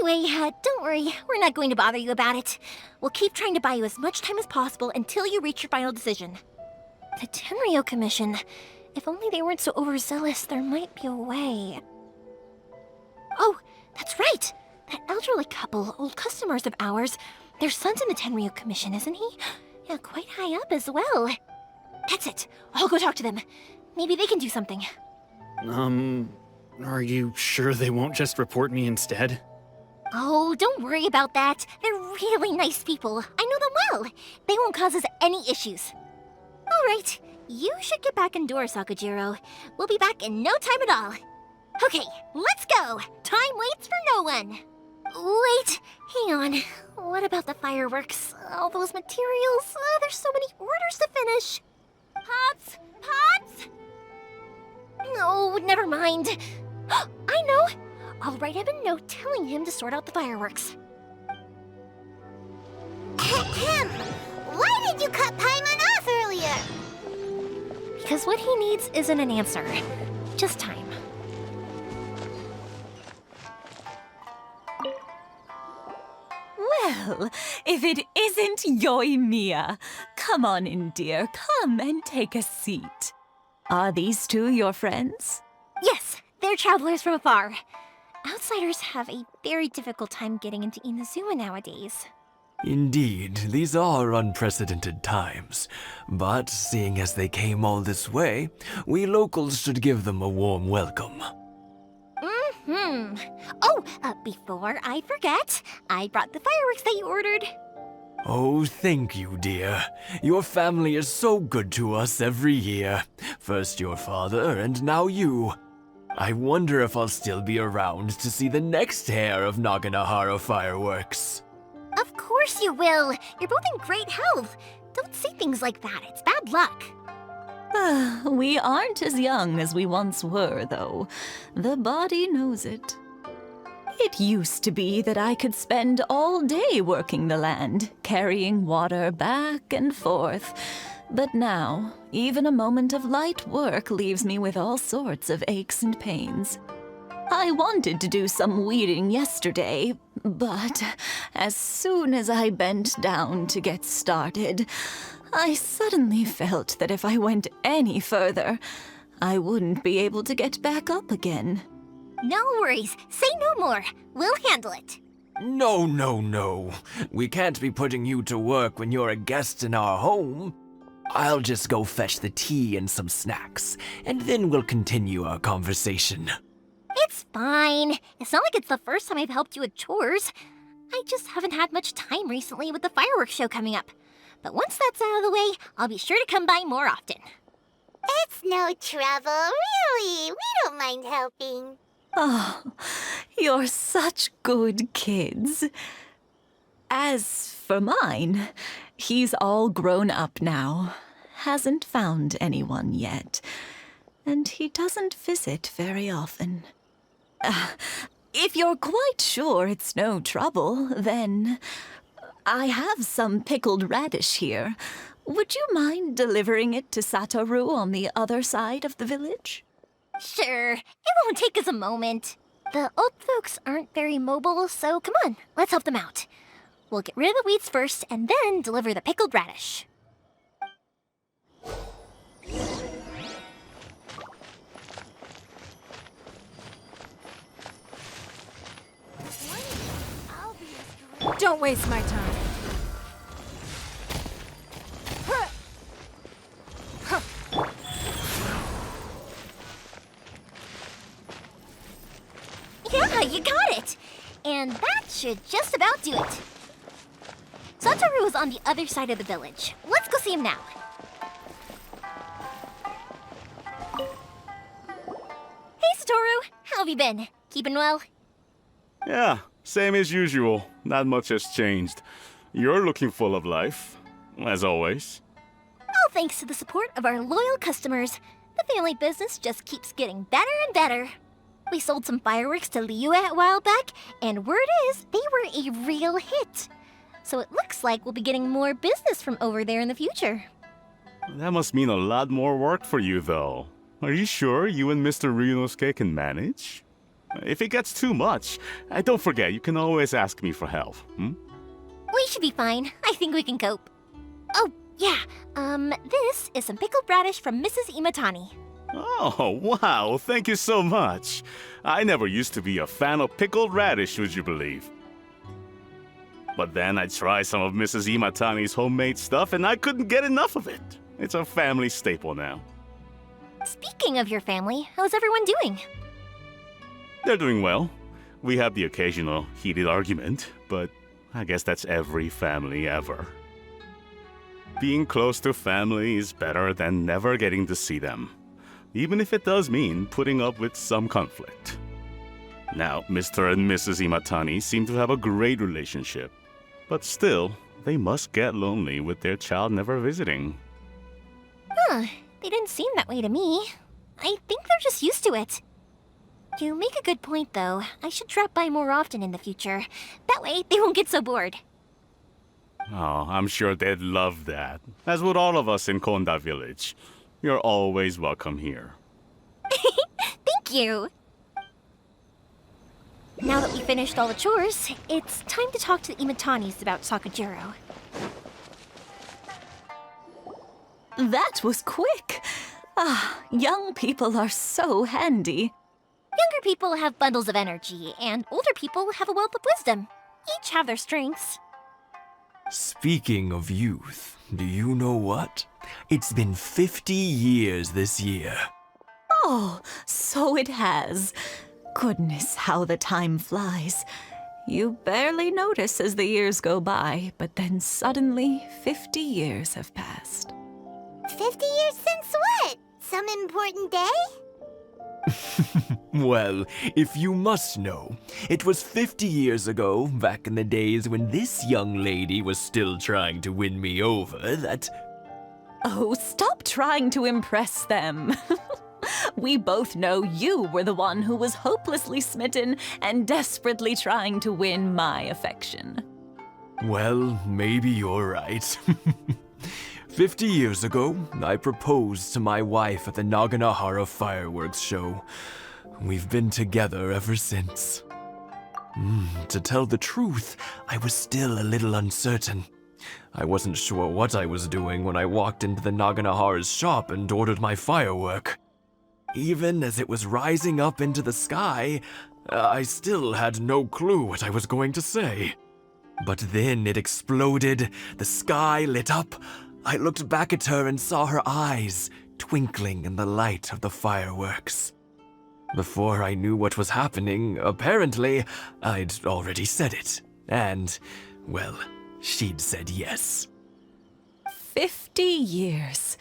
Anyway, don't worry. We're not going to bother you about it. We'll keep trying to buy you as much time as possible until you reach your final decision. The Tenryo Commission. If only they weren't so overzealous, there might be a way. Oh, that's right! That elderly couple, old customers of ours, their son's in the Tenryo Commission, isn't he? Yeah, quite high up as well. That's it. I'll go talk to them. Maybe they can do something. Are you sure they won't just report me instead? Oh, don't worry about that. They're really nice people. I know them well. They won't cause us any issues. All right, you should get back indoors, Sakujiro. We'll be back in no time at all. Okay, let's go. Time waits for no one. Wait, hang on. What about the fireworks? All those materials? There's so many orders to finish. Pops! Pops! No, never mind. I know. I'll write him a note telling him to sort out the fireworks. Ahem. Why did you cut Paimon off earlier? Because what he needs isn't an answer, just time. Well, if it isn't Yoimiya. Come on in, dear. Come and take a seat. Are these two your friends? Yes, they're travelers from afar. Outsiders have a very difficult time getting into Inazuma nowadays. Indeed, these are unprecedented times. But seeing as they came all this way, we locals should give them a warm welcome. Oh, before I forget, I brought the fireworks that you ordered. Oh, thank you, dear. Your family is so good to us every year. First your father, and now you. I wonder if I'll still be around to see the next hair of Naganahara fireworks. Of course you will. You're both in great health. Don't say things like that. It's bad luck. We aren't as young as we once were, though. The body knows it. It used to be that I could spend all day working the land, carrying water back and forth. But now, even a moment of light work leaves me with all sorts of aches and pains. I wanted to do some weeding yesterday, but as soon as I bent down to get started, I suddenly felt that if I went any further, I wouldn't be able to get back up again. No worries. Say no more. We'll handle it. No, no, no. We can't be putting you to work when you're a guest in our home. I'll just go fetch the tea and some snacks, and then we'll continue our conversation. It's fine. It's not like it's the first time I've helped you with chores. I just haven't had much time recently with the fireworks show coming up. But once that's out of the way, I'll be sure to come by more often. It's no trouble, really. We don't mind helping. Oh, you're such good kids. As for mine, he's all grown up now. Hasn't found anyone yet. And he doesn't visit very often. If you're quite sure it's no trouble, then I have some pickled radish here. Would you mind delivering it to Satoru on the other side of the village? Sure. It won't take us a moment. The old folks aren't very mobile, so come on, let's help them out. We'll get rid of the weeds first and then deliver the pickled radish. Don't waste my time. Yeah, you got it! And that should just about do it. Satoru is on the other side of the village. Let's go see him now. Hey, Satoru! How have you been? Keeping well? Yeah, same as usual. Not much has changed. You're looking full of life, as always. All thanks to the support of our loyal customers. The family business just keeps getting better and better. We sold some fireworks to Liu a while back, and word is they were a real hit. So it looks like we'll be getting more business from over there in the future. That must mean a lot more work for you, though. Are you sure you and Mr. Ryunosuke can manage? If it gets too much, don't forget, you can always ask me for help, We should be fine. I think we can cope. Oh, yeah. This is some pickled radish from Mrs. Imatani. Oh, wow, thank you so much. I never used to be a fan of pickled radish, would you believe? But then I tried some of Mrs. Imatani's homemade stuff and I couldn't get enough of it. It's a family staple now. Speaking of your family, how's everyone doing? They're doing well. We have the occasional heated argument, but I guess that's every family ever. Being close to family is better than never getting to see them, even if it does mean putting up with some conflict. Now, Mr. and Mrs. Imatani seem to have a great relationship, but still, they must get lonely with their child never visiting. Huh, they didn't seem that way to me. I think they're just used to it. You make a good point, though. I should drop by more often in the future. That way, they won't get so bored. Oh, I'm sure they'd love that, as would all of us in Konda Village. You're always welcome here. Thank you! Now that we finished all the chores, it's time to talk to the Imatanis about Sakujiro. That was quick. Ah, young people are so handy. Younger people have bundles of energy, and older people have a wealth of wisdom. Each have their strengths. Speaking of youth, do you know what? It's been 50 years this year. Oh, so it has. Goodness, how the time flies. You barely notice as the years go by, but then suddenly 50 years have passed. 50 years since what? Some important day? Well, if you must know, it was 50 years ago, back in the days when this young lady was still trying to win me over, that... Oh, stop trying to impress them. We both know you were the one who was hopelessly smitten and desperately trying to win my affection. Well, maybe you're right. 50 years ago, I proposed to my wife at the Naganahara fireworks show. We've been together ever since. To tell the truth, I was still a little uncertain. I wasn't sure what I was doing when I walked into the Naganahara's shop and ordered my firework. Even as it was rising up into the sky, I still had no clue what I was going to say. But then it exploded, the sky lit up. I looked back at her and saw her eyes twinkling in the light of the fireworks. Before I knew what was happening, apparently, I'd already said it. And, well, she'd said yes. 50 years.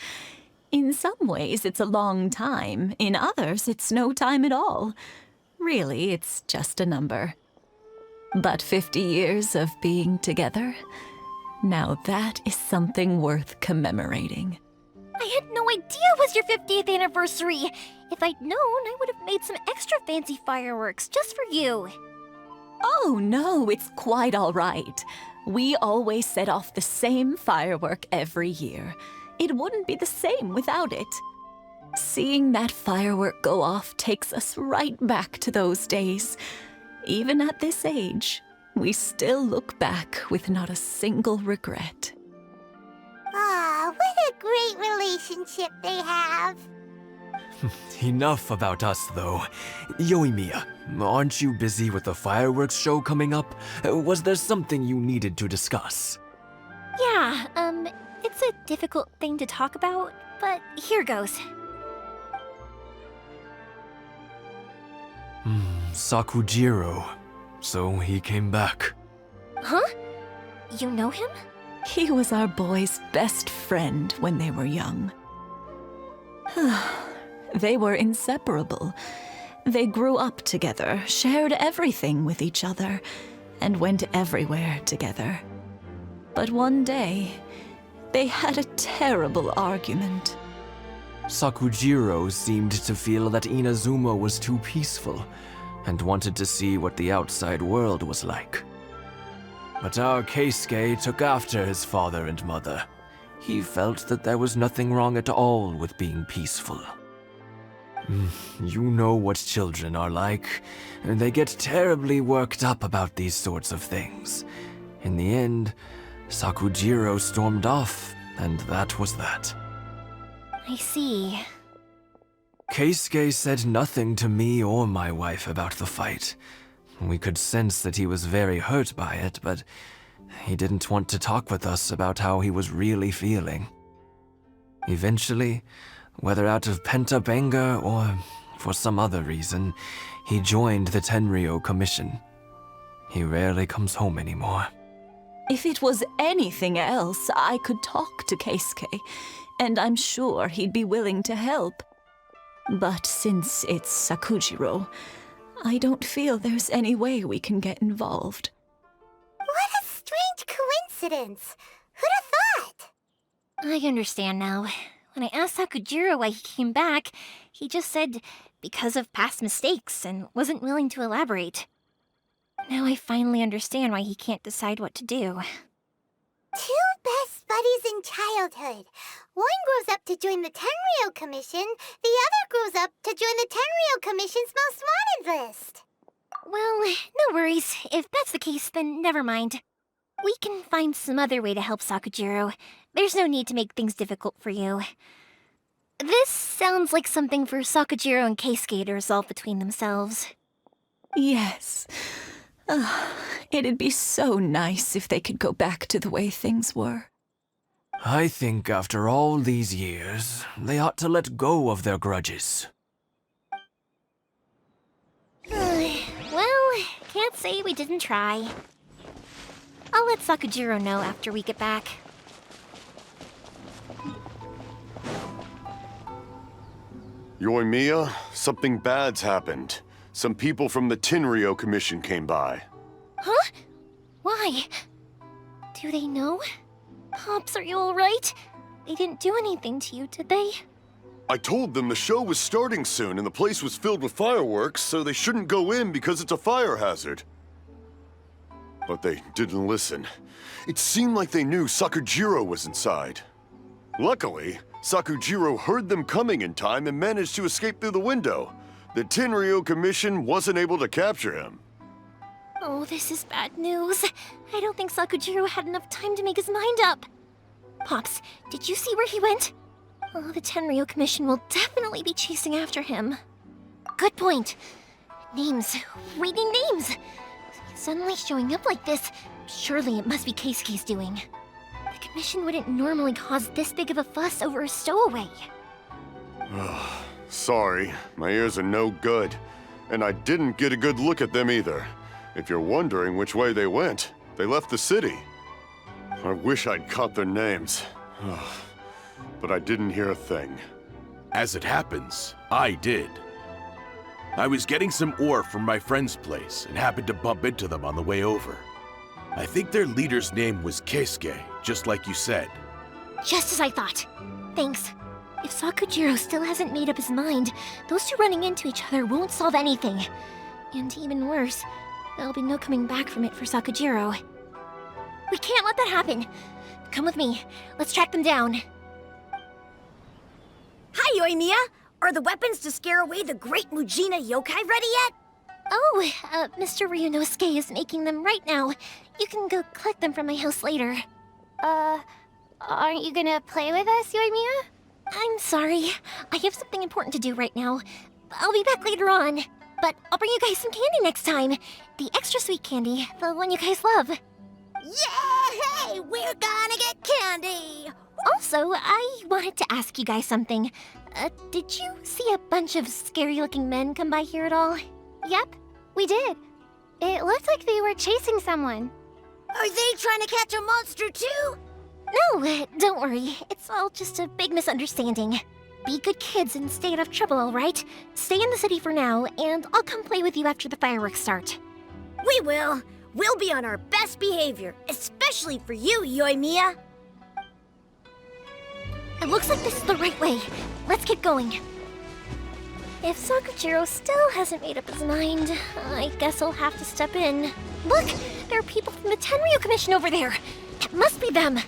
In some ways, it's a long time. In others, it's no time at all. Really, it's just a number. But 50 years of being together? Now that is something worth commemorating. I had no idea it was your 50th anniversary. If I'd known, I would have made some extra fancy fireworks just for you. Oh no, it's quite all right. We always set off the same firework every year. It wouldn't be the same without it. Seeing that firework go off takes us right back to those days. Even at this age, we still look back with not a single regret. Ah, what a great relationship they have. Enough about us, though. Yoimiya, aren't you busy with the fireworks show coming up? Was there something you needed to discuss? Yeah, it's a difficult thing to talk about, but here goes. Sakujiro. So he came back. Huh? You know him? He was our boy's best friend when they were young. They were inseparable. They grew up together, shared everything with each other, and went everywhere together. But one day, they had a terrible argument. Sakujiro seemed to feel that Inazuma was too peaceful and wanted to see what the outside world was like. But our Keisuke took after his father and mother. He felt that there was nothing wrong at all with being peaceful. You know what children are like. They get terribly worked up about these sorts of things. In the end, Sakujiro stormed off, and that was that. I see. Keisuke said nothing to me or my wife about the fight. We could sense that he was very hurt by it, but he didn't want to talk with us about how he was really feeling. Eventually, whether out of pent-up anger or for some other reason, he joined the Tenryou Commission. He rarely comes home anymore. If it was anything else, I could talk to Keisuke, and I'm sure he'd be willing to help. But since it's Sakujiro, I don't feel there's any way we can get involved. What a strange coincidence! Who'd have thought? I understand now. When I asked Sakujiro why he came back, he just said because of past mistakes and wasn't willing to elaborate. Now I finally understand why he can't decide what to do. Two best buddies in childhood. One grows up to join the Tenryou Commission, the other grows up to join the Tenryou Commission's most wanted list. Well, no worries. If that's the case, then never mind. We can find some other way to help Sakujiro. There's no need to make things difficult for you. This sounds like something for Sakujiro and Keisuke to resolve between themselves. Yes. It'd be so nice if they could go back to the way things were. I think after all these years, they ought to let go of their grudges. Well, can't say we didn't try. I'll let Sakujiro know after we get back. Yoimiya, something bad's happened. Some people from the Tenryou Commission came by. Huh? Why? Do they know? Pops, are you alright? They didn't do anything to you, did they? I told them the show was starting soon and the place was filled with fireworks, so they shouldn't go in because it's a fire hazard. But they didn't listen. It seemed like they knew Sakujiro was inside. Luckily, Sakujiro heard them coming in time and managed to escape through the window. The Tenryou Commission wasn't able to capture him. Oh, this is bad news. I don't think Sakujiro had enough time to make his mind up. Pops, did you see where he went? Oh, the Tenryou Commission will definitely be chasing after him. Good point. Names. We need names. Suddenly showing up like this, surely it must be Keisuke's doing. The Commission wouldn't normally cause this big of a fuss over a stowaway. Sorry, my ears are no good. And I didn't get a good look at them either. If you're wondering which way they went, they left the city. I wish I'd caught their names. But I didn't hear a thing. As it happens, I did. I was getting some ore from my friend's place and happened to bump into them on the way over. I think their leader's name was Keisuke, just like you said. Just as I thought. Thanks. If Sakujiro still hasn't made up his mind, those two running into each other won't solve anything. And even worse, there'll be no coming back from it for Sakujiro. We can't let that happen. Come with me. Let's track them down. Hi, Yoimiya! Are the weapons to scare away the great Mujina yokai ready yet? Oh, Mr. Ryunosuke is making them right now. You can go collect them from my house later. Aren't you gonna play with us, Yoimiya? I'm sorry. I have something important to do right now. I'll be back later on. But I'll bring you guys some candy next time. The extra sweet candy, the one you guys love. Yay! We're gonna get candy! Also, I wanted to ask you guys something. Did you see a bunch of scary-looking men come by here at all? Yep, we did. It looked like they were chasing someone. Are they trying to catch a monster too? No, don't worry. It's all just a big misunderstanding. Be good kids and stay out of trouble, all right? Stay in the city for now, and I'll come play with you after the fireworks start. We will. We'll be on our best behavior, especially for you, Yoimiya. It looks like this is the right way. let's get going. If Sakujiro still hasn't made up his mind, I guess I'll have to step in. Look! There are people from the Tenryu Commission over there! It must be them!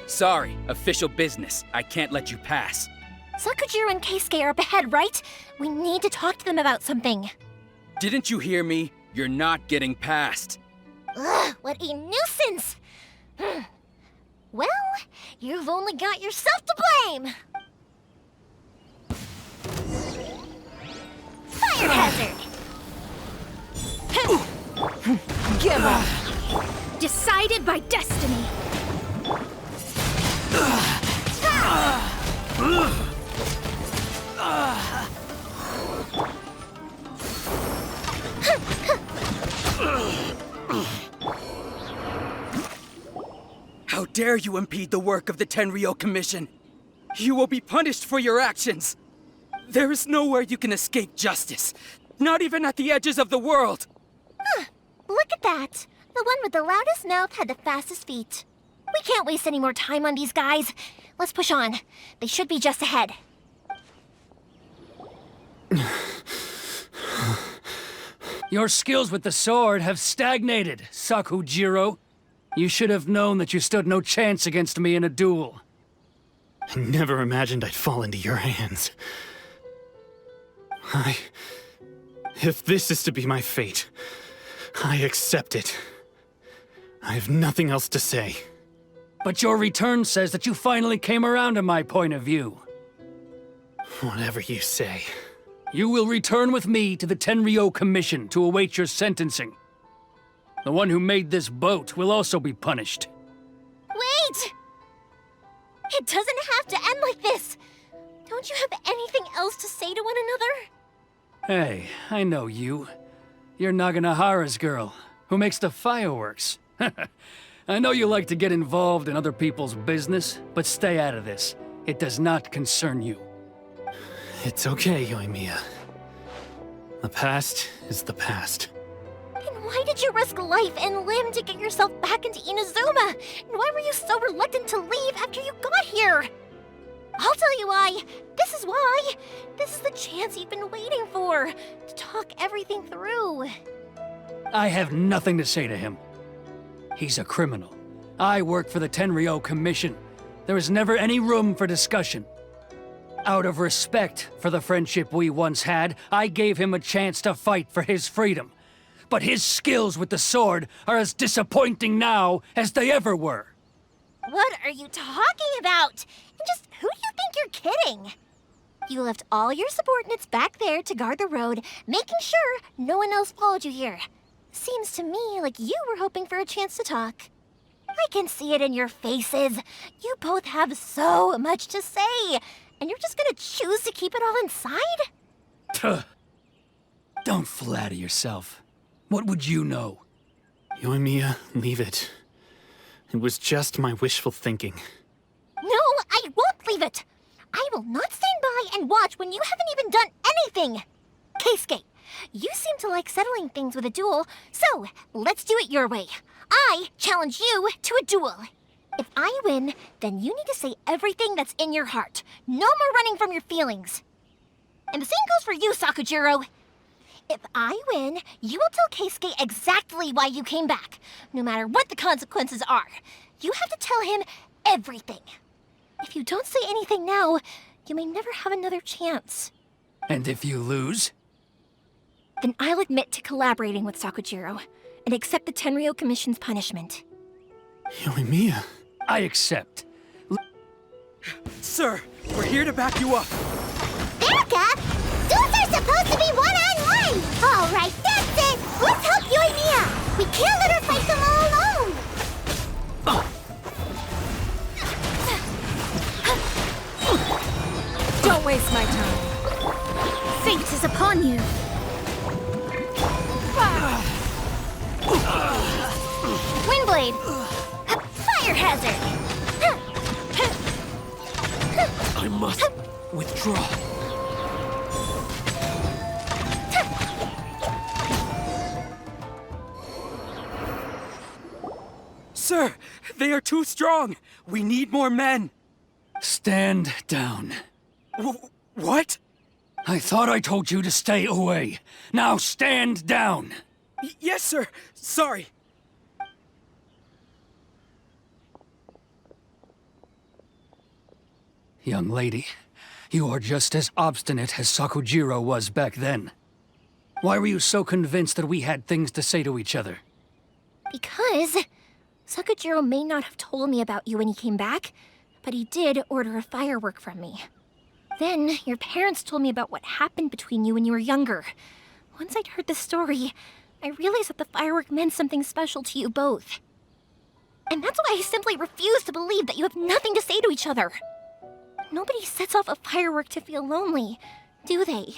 Sorry, official business. I can't let you pass. Sakujiro and Keisuke are up ahead, right? We need to talk to them about something. Didn't you hear me? You're not getting past. Ugh, what a nuisance! Well, you've only got yourself to blame! Fire hazard! Give up! Decided by destiny! How dare you impede the work of the Tenryo Commission? You will be punished for your actions. There is nowhere you can escape justice. Not even at the edges of the world. Look at that! The one with the loudest mouth had the fastest feet. We can't waste any more time on these guys. Let's push on. They should be just ahead. Your skills with the sword have stagnated, Sakujiro. You should have known that you stood no chance against me in a duel. I never imagined I'd fall into your hands. If this is to be my fate, I accept it. I have nothing else to say. But your return says that you finally came around to my point of view. Whatever you say. You will return with me to the Tenryo Commission to await your sentencing. The one who made this boat will also be punished. Wait! It doesn't have to end like this! Don't you have anything else to say to one another? Hey, I know you. You're Naganahara's girl, who makes the fireworks. I know you like to get involved in other people's business, but stay out of this. It does not concern you. It's okay, Yoimiya. The past is the past. Then why did you risk life and limb to get yourself back into Inazuma? And why were you so reluctant to leave after you got here? I'll tell you why. This is why. This is the chance you've been waiting for, to talk everything through. I have nothing to say to him. He's a criminal. I work for the Tenryo Commission. There is never any room for discussion. Out of respect for the friendship we once had, I gave him a chance to fight for his freedom. But his skills with the sword are as disappointing now as they ever were. What are you talking about? And just who do you think you're kidding? You left all your subordinates back there to guard the road, making sure no one else followed you here. Seems to me like you were hoping for a chance to talk. I can see it in your faces. You both have so much to say, and you're just gonna choose to keep it all inside? Tuh. Don't flatter yourself. What would you know? Yoimiya, leave it. It was just my wishful thinking. No, I won't leave it! I will not stand by and watch when you haven't even done anything! Keisuke, you seem to like settling things with a duel, so let's do it your way. I challenge you to a duel. If I win, then you need to say everything that's in your heart. No more running from your feelings. And the same goes for you, Sakujiro. If I win, you will tell Keisuke exactly why you came back, no matter what the consequences are. You have to tell him everything. If you don't say anything now, you may never have another chance. And if you lose? Then I'll admit to collaborating with Sakujiro and accept the Tenryo Commission's punishment. Yoimiya. I accept. Sir, we're here to back you up. Erica, duels are supposed to be one-on-one. All right, that's it. Let's help Yoimiya. We can't let her fight them all alone. Don't waste my time. Fate is upon you. Windblade! Fire hazard! I must withdraw. Sir, they are too strong. We need more men. Stand down. What? I thought I told you to stay away. Now stand down. Yes, sir. Sorry. Young lady, you are just as obstinate as Sakujiro was back then. Why were you so convinced that we had things to say to each other? Because Sakujiro may not have told me about you when he came back, but he did order a firework from me. Then your parents told me about what happened between you when you were younger. Once I'd heard the story, I realized that the firework meant something special to you both. And that's why I simply refuse to believe that you have nothing to say to each other. Nobody sets off a firework to feel lonely, do they?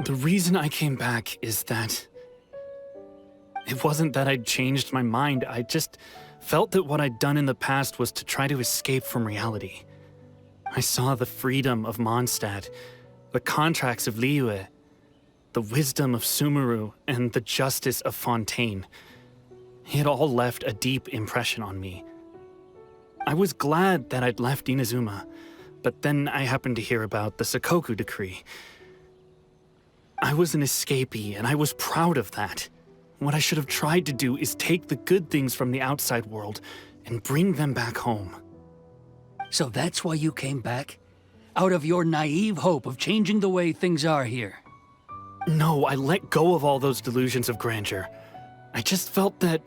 The reason I came back is that... It wasn't that I'd changed my mind, I just felt that what I'd done in the past was to try to escape from reality. I saw the freedom of Mondstadt, the contracts of Liyue, the wisdom of Sumeru, and the justice of Fontaine. It all left a deep impression on me. I was glad that I'd left Inazuma, but then I happened to hear about the Sakoku decree. I was an escapee, and I was proud of that. What I should have tried to do is take the good things from the outside world and bring them back home. So that's why you came back? Out of your naive hope of changing the way things are here? No, I let go of all those delusions of grandeur. I just felt that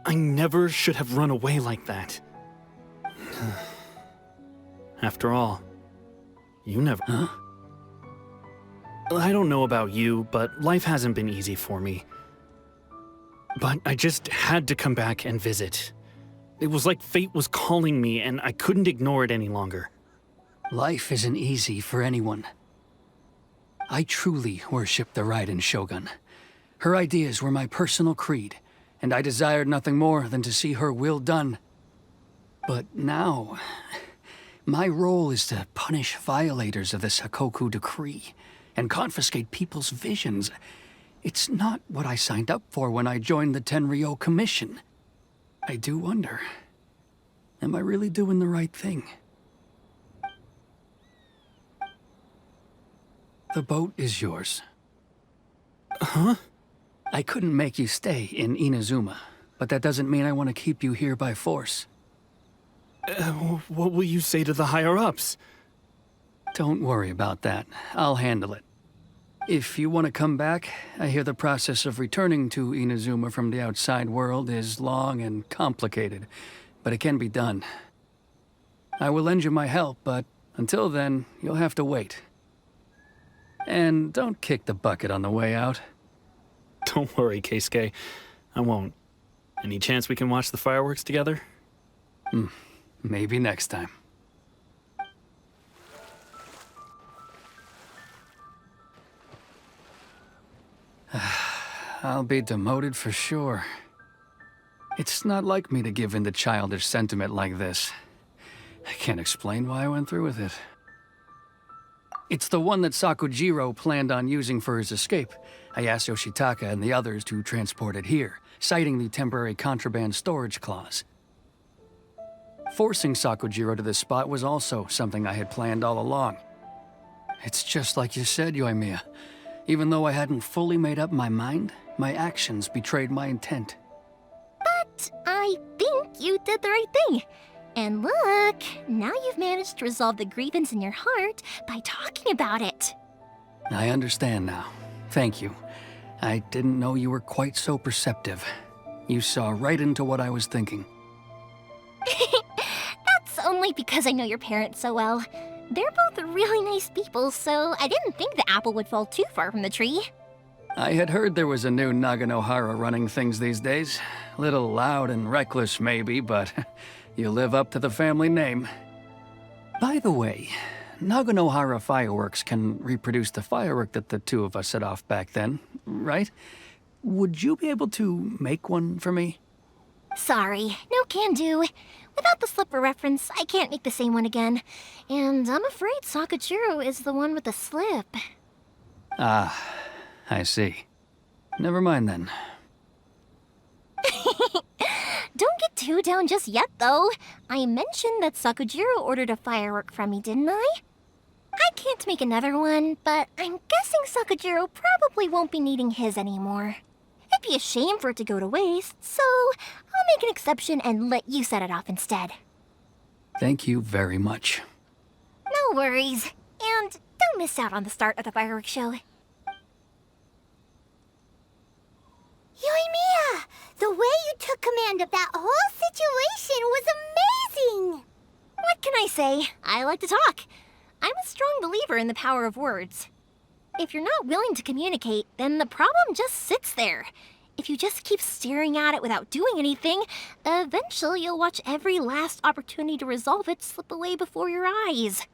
I never should have run away like that. After all, you never... Huh? I don't know about you, but life hasn't been easy for me. But I just had to come back and visit. It was like fate was calling me, and I couldn't ignore it any longer. Life isn't easy for anyone. I truly worship the Raiden Shogun. Her ideas were my personal creed, and I desired nothing more than to see her will done. But now, my role is to punish violators of the Sakoku decree and confiscate people's visions. It's not what I signed up for when I joined the Tenryou Commission. I do wonder, am I really doing the right thing? The boat is yours. Huh? I couldn't make you stay in Inazuma, but that doesn't mean I want to keep you here by force. What will you say to the higher-ups? Don't worry about that. I'll handle it. If you want to come back, I hear the process of returning to Inazuma from the outside world is long and complicated, but it can be done. I will lend you my help, but until then, you'll have to wait. And don't kick the bucket on the way out. Don't worry, Keisuke. I won't. Any chance we can watch the fireworks together? Maybe next time. I'll be demoted for sure. It's not like me to give in to childish sentiment like this. I can't explain why I went through with it. It's the one that Sakujiro planned on using for his escape. I asked Yoshitaka and the others to transport it here, citing the temporary contraband storage clause. Forcing Sakujiro to this spot was also something I had planned all along. It's just like you said, Yoimiya. Even though I hadn't fully made up my mind, my actions betrayed my intent. But I think you did the right thing. And look, now you've managed to resolve the grievance in your heart by talking about it. I understand now. Thank you. I didn't know you were quite so perceptive. You saw right into what I was thinking. That's only because I know your parents so well. They're both really nice people, so I didn't think the apple would fall too far from the tree. I had heard there was a new Naganohara running things these days. Little loud and reckless, maybe, but you live up to the family name. By the way, Naganohara fireworks can reproduce the firework that the two of us set off back then, right? Would you be able to make one for me? Sorry, no can do. Without the slipper reference, I can't make the same one again. And I'm afraid Sakujiro is the one with the slip. Ah, I see. Never mind then. Don't get too down just yet, though. I mentioned that Sakujiro ordered a firework from me, didn't I? I can't make another one, but I'm guessing Sakujiro probably won't be needing his anymore. It'd be a shame for it to go to waste, so I'll make an exception and let you set it off instead. Thank you very much. No worries. And don't miss out on the start of the fireworks show. Yoimiya! The way you took command of that whole situation was amazing! What can I say? I like to talk. I'm a strong believer in the power of words. If you're not willing to communicate, then the problem just sits there. If you just keep staring at it without doing anything, eventually you'll watch every last opportunity to resolve it slip away before your eyes.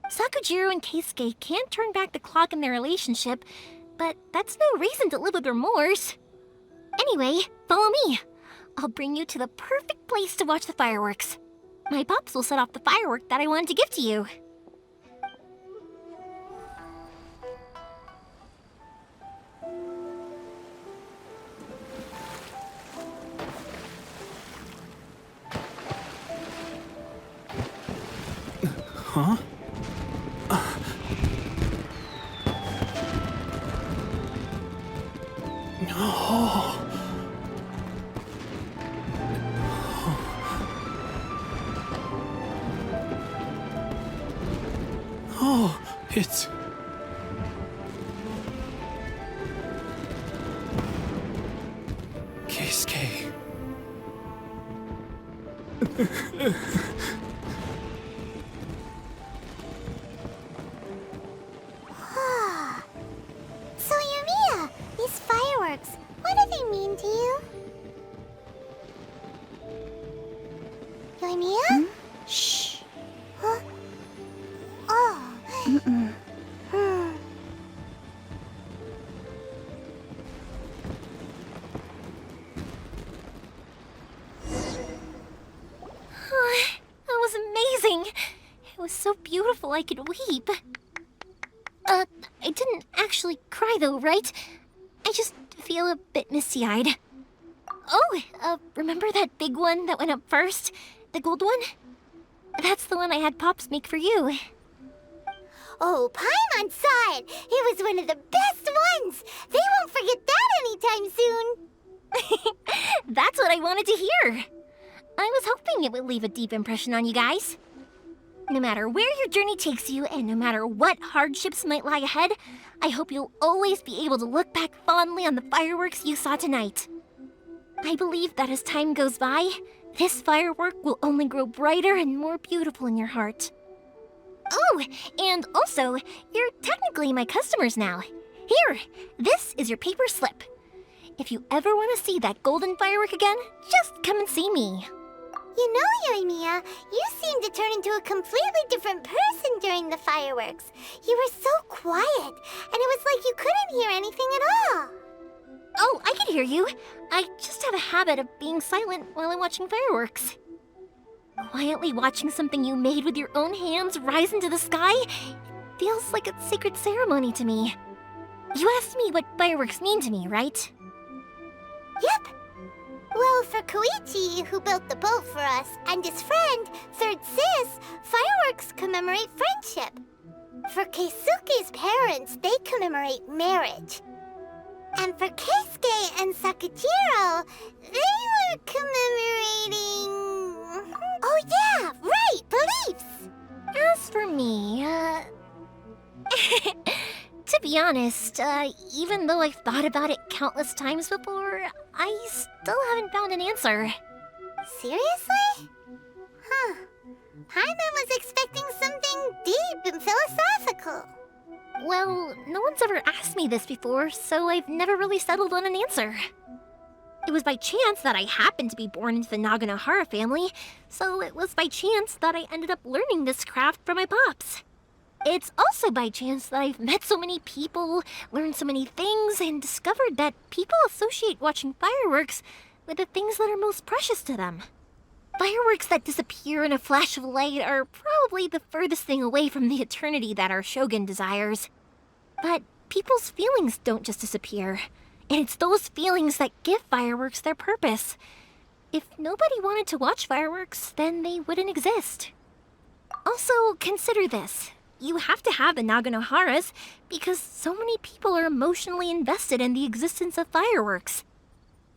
Sakujiro and Keisuke can't turn back the clock in their relationship, but that's no reason to live with remorse. Anyway, follow me. I'll bring you to the perfect place to watch the fireworks. My pops will set off the firework that I wanted to give to you. Huh? Oh. Oh, it's... Keisuke. So, Yoimiya, these fireworks, what do they mean to you? Yoimiya? Shh. Huh? Oh. That was amazing. It was so beautiful I could weep. I didn't actually cry though, right? I just feel a bit misty-eyed. Oh, remember that big one that went up first? The gold one? That's the one I had Pops make for you. Oh, Paimon saw it! It was one of the best ones! They won't forget that anytime soon! That's what I wanted to hear. I was hoping it would leave a deep impression on you guys. No matter where your journey takes you, and no matter what hardships might lie ahead, I hope you'll always be able to look back fondly on the fireworks you saw tonight. I believe that as time goes by, this firework will only grow brighter and more beautiful in your heart. Oh, and also, you're technically my customers now. Here, this is your paper slip. If you ever want to see that golden firework again, just come and see me. You know, Yoimiya, you seemed to turn into a completely different person during the fireworks. You were so quiet, and it was like you couldn't hear anything at all. Oh, I can hear you. I just have a habit of being silent while I'm watching fireworks. Quietly watching something you made with your own hands rise into the sky, it feels like a sacred ceremony to me. You asked me what fireworks mean to me, right? Yep. Well, for Koichi, who built the boat for us, and his friend, Third Sis, fireworks commemorate friendship. For Keisuke's parents, they commemorate marriage. And for Keisuke and Sakujiro, they were commemorating... Oh yeah, right, beliefs! As for me, to be honest, even though I've thought about it countless times before, I still haven't found an answer. Seriously? Huh. Paimon was expecting something deep and philosophical. Well, no one's ever asked me this before, so I've never really settled on an answer. It was by chance that I happened to be born into the Naganohara family, so it was by chance that I ended up learning this craft from my pops. It's also by chance that I've met so many people, learned so many things, and discovered that people associate watching fireworks with the things that are most precious to them. Fireworks that disappear in a flash of light are probably the furthest thing away from the eternity that our shogun desires. But people's feelings don't just disappear, and it's those feelings that give fireworks their purpose. If nobody wanted to watch fireworks, then they wouldn't exist. Also, consider this. You have to have the Naganoharas because so many people are emotionally invested in the existence of fireworks.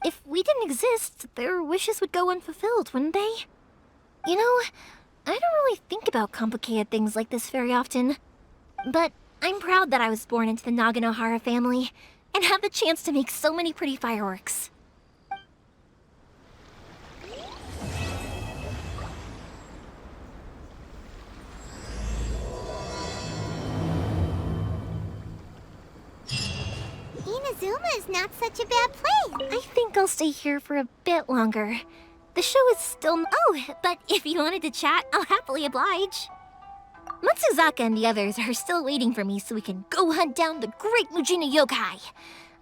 If we didn't exist, their wishes would go unfulfilled, wouldn't they? You know, I don't really think about complicated things like this very often. But I'm proud that I was born into the Naganohara family and have the chance to make so many pretty fireworks. Inazuma is not such a bad place. I think I'll stay here for a bit longer. The show is still... Oh, but if you wanted to chat, I'll happily oblige. Matsuzaka and the others are still waiting for me so we can go hunt down the great Mujina yokai.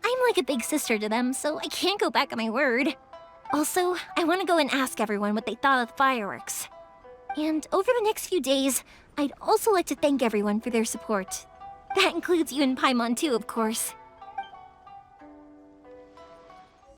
I'm like a big sister to them, so I can't go back on my word. Also, I want to go and ask everyone what they thought of the fireworks. And over the next few days, I'd also like to thank everyone for their support. That includes you and Paimon too, of course.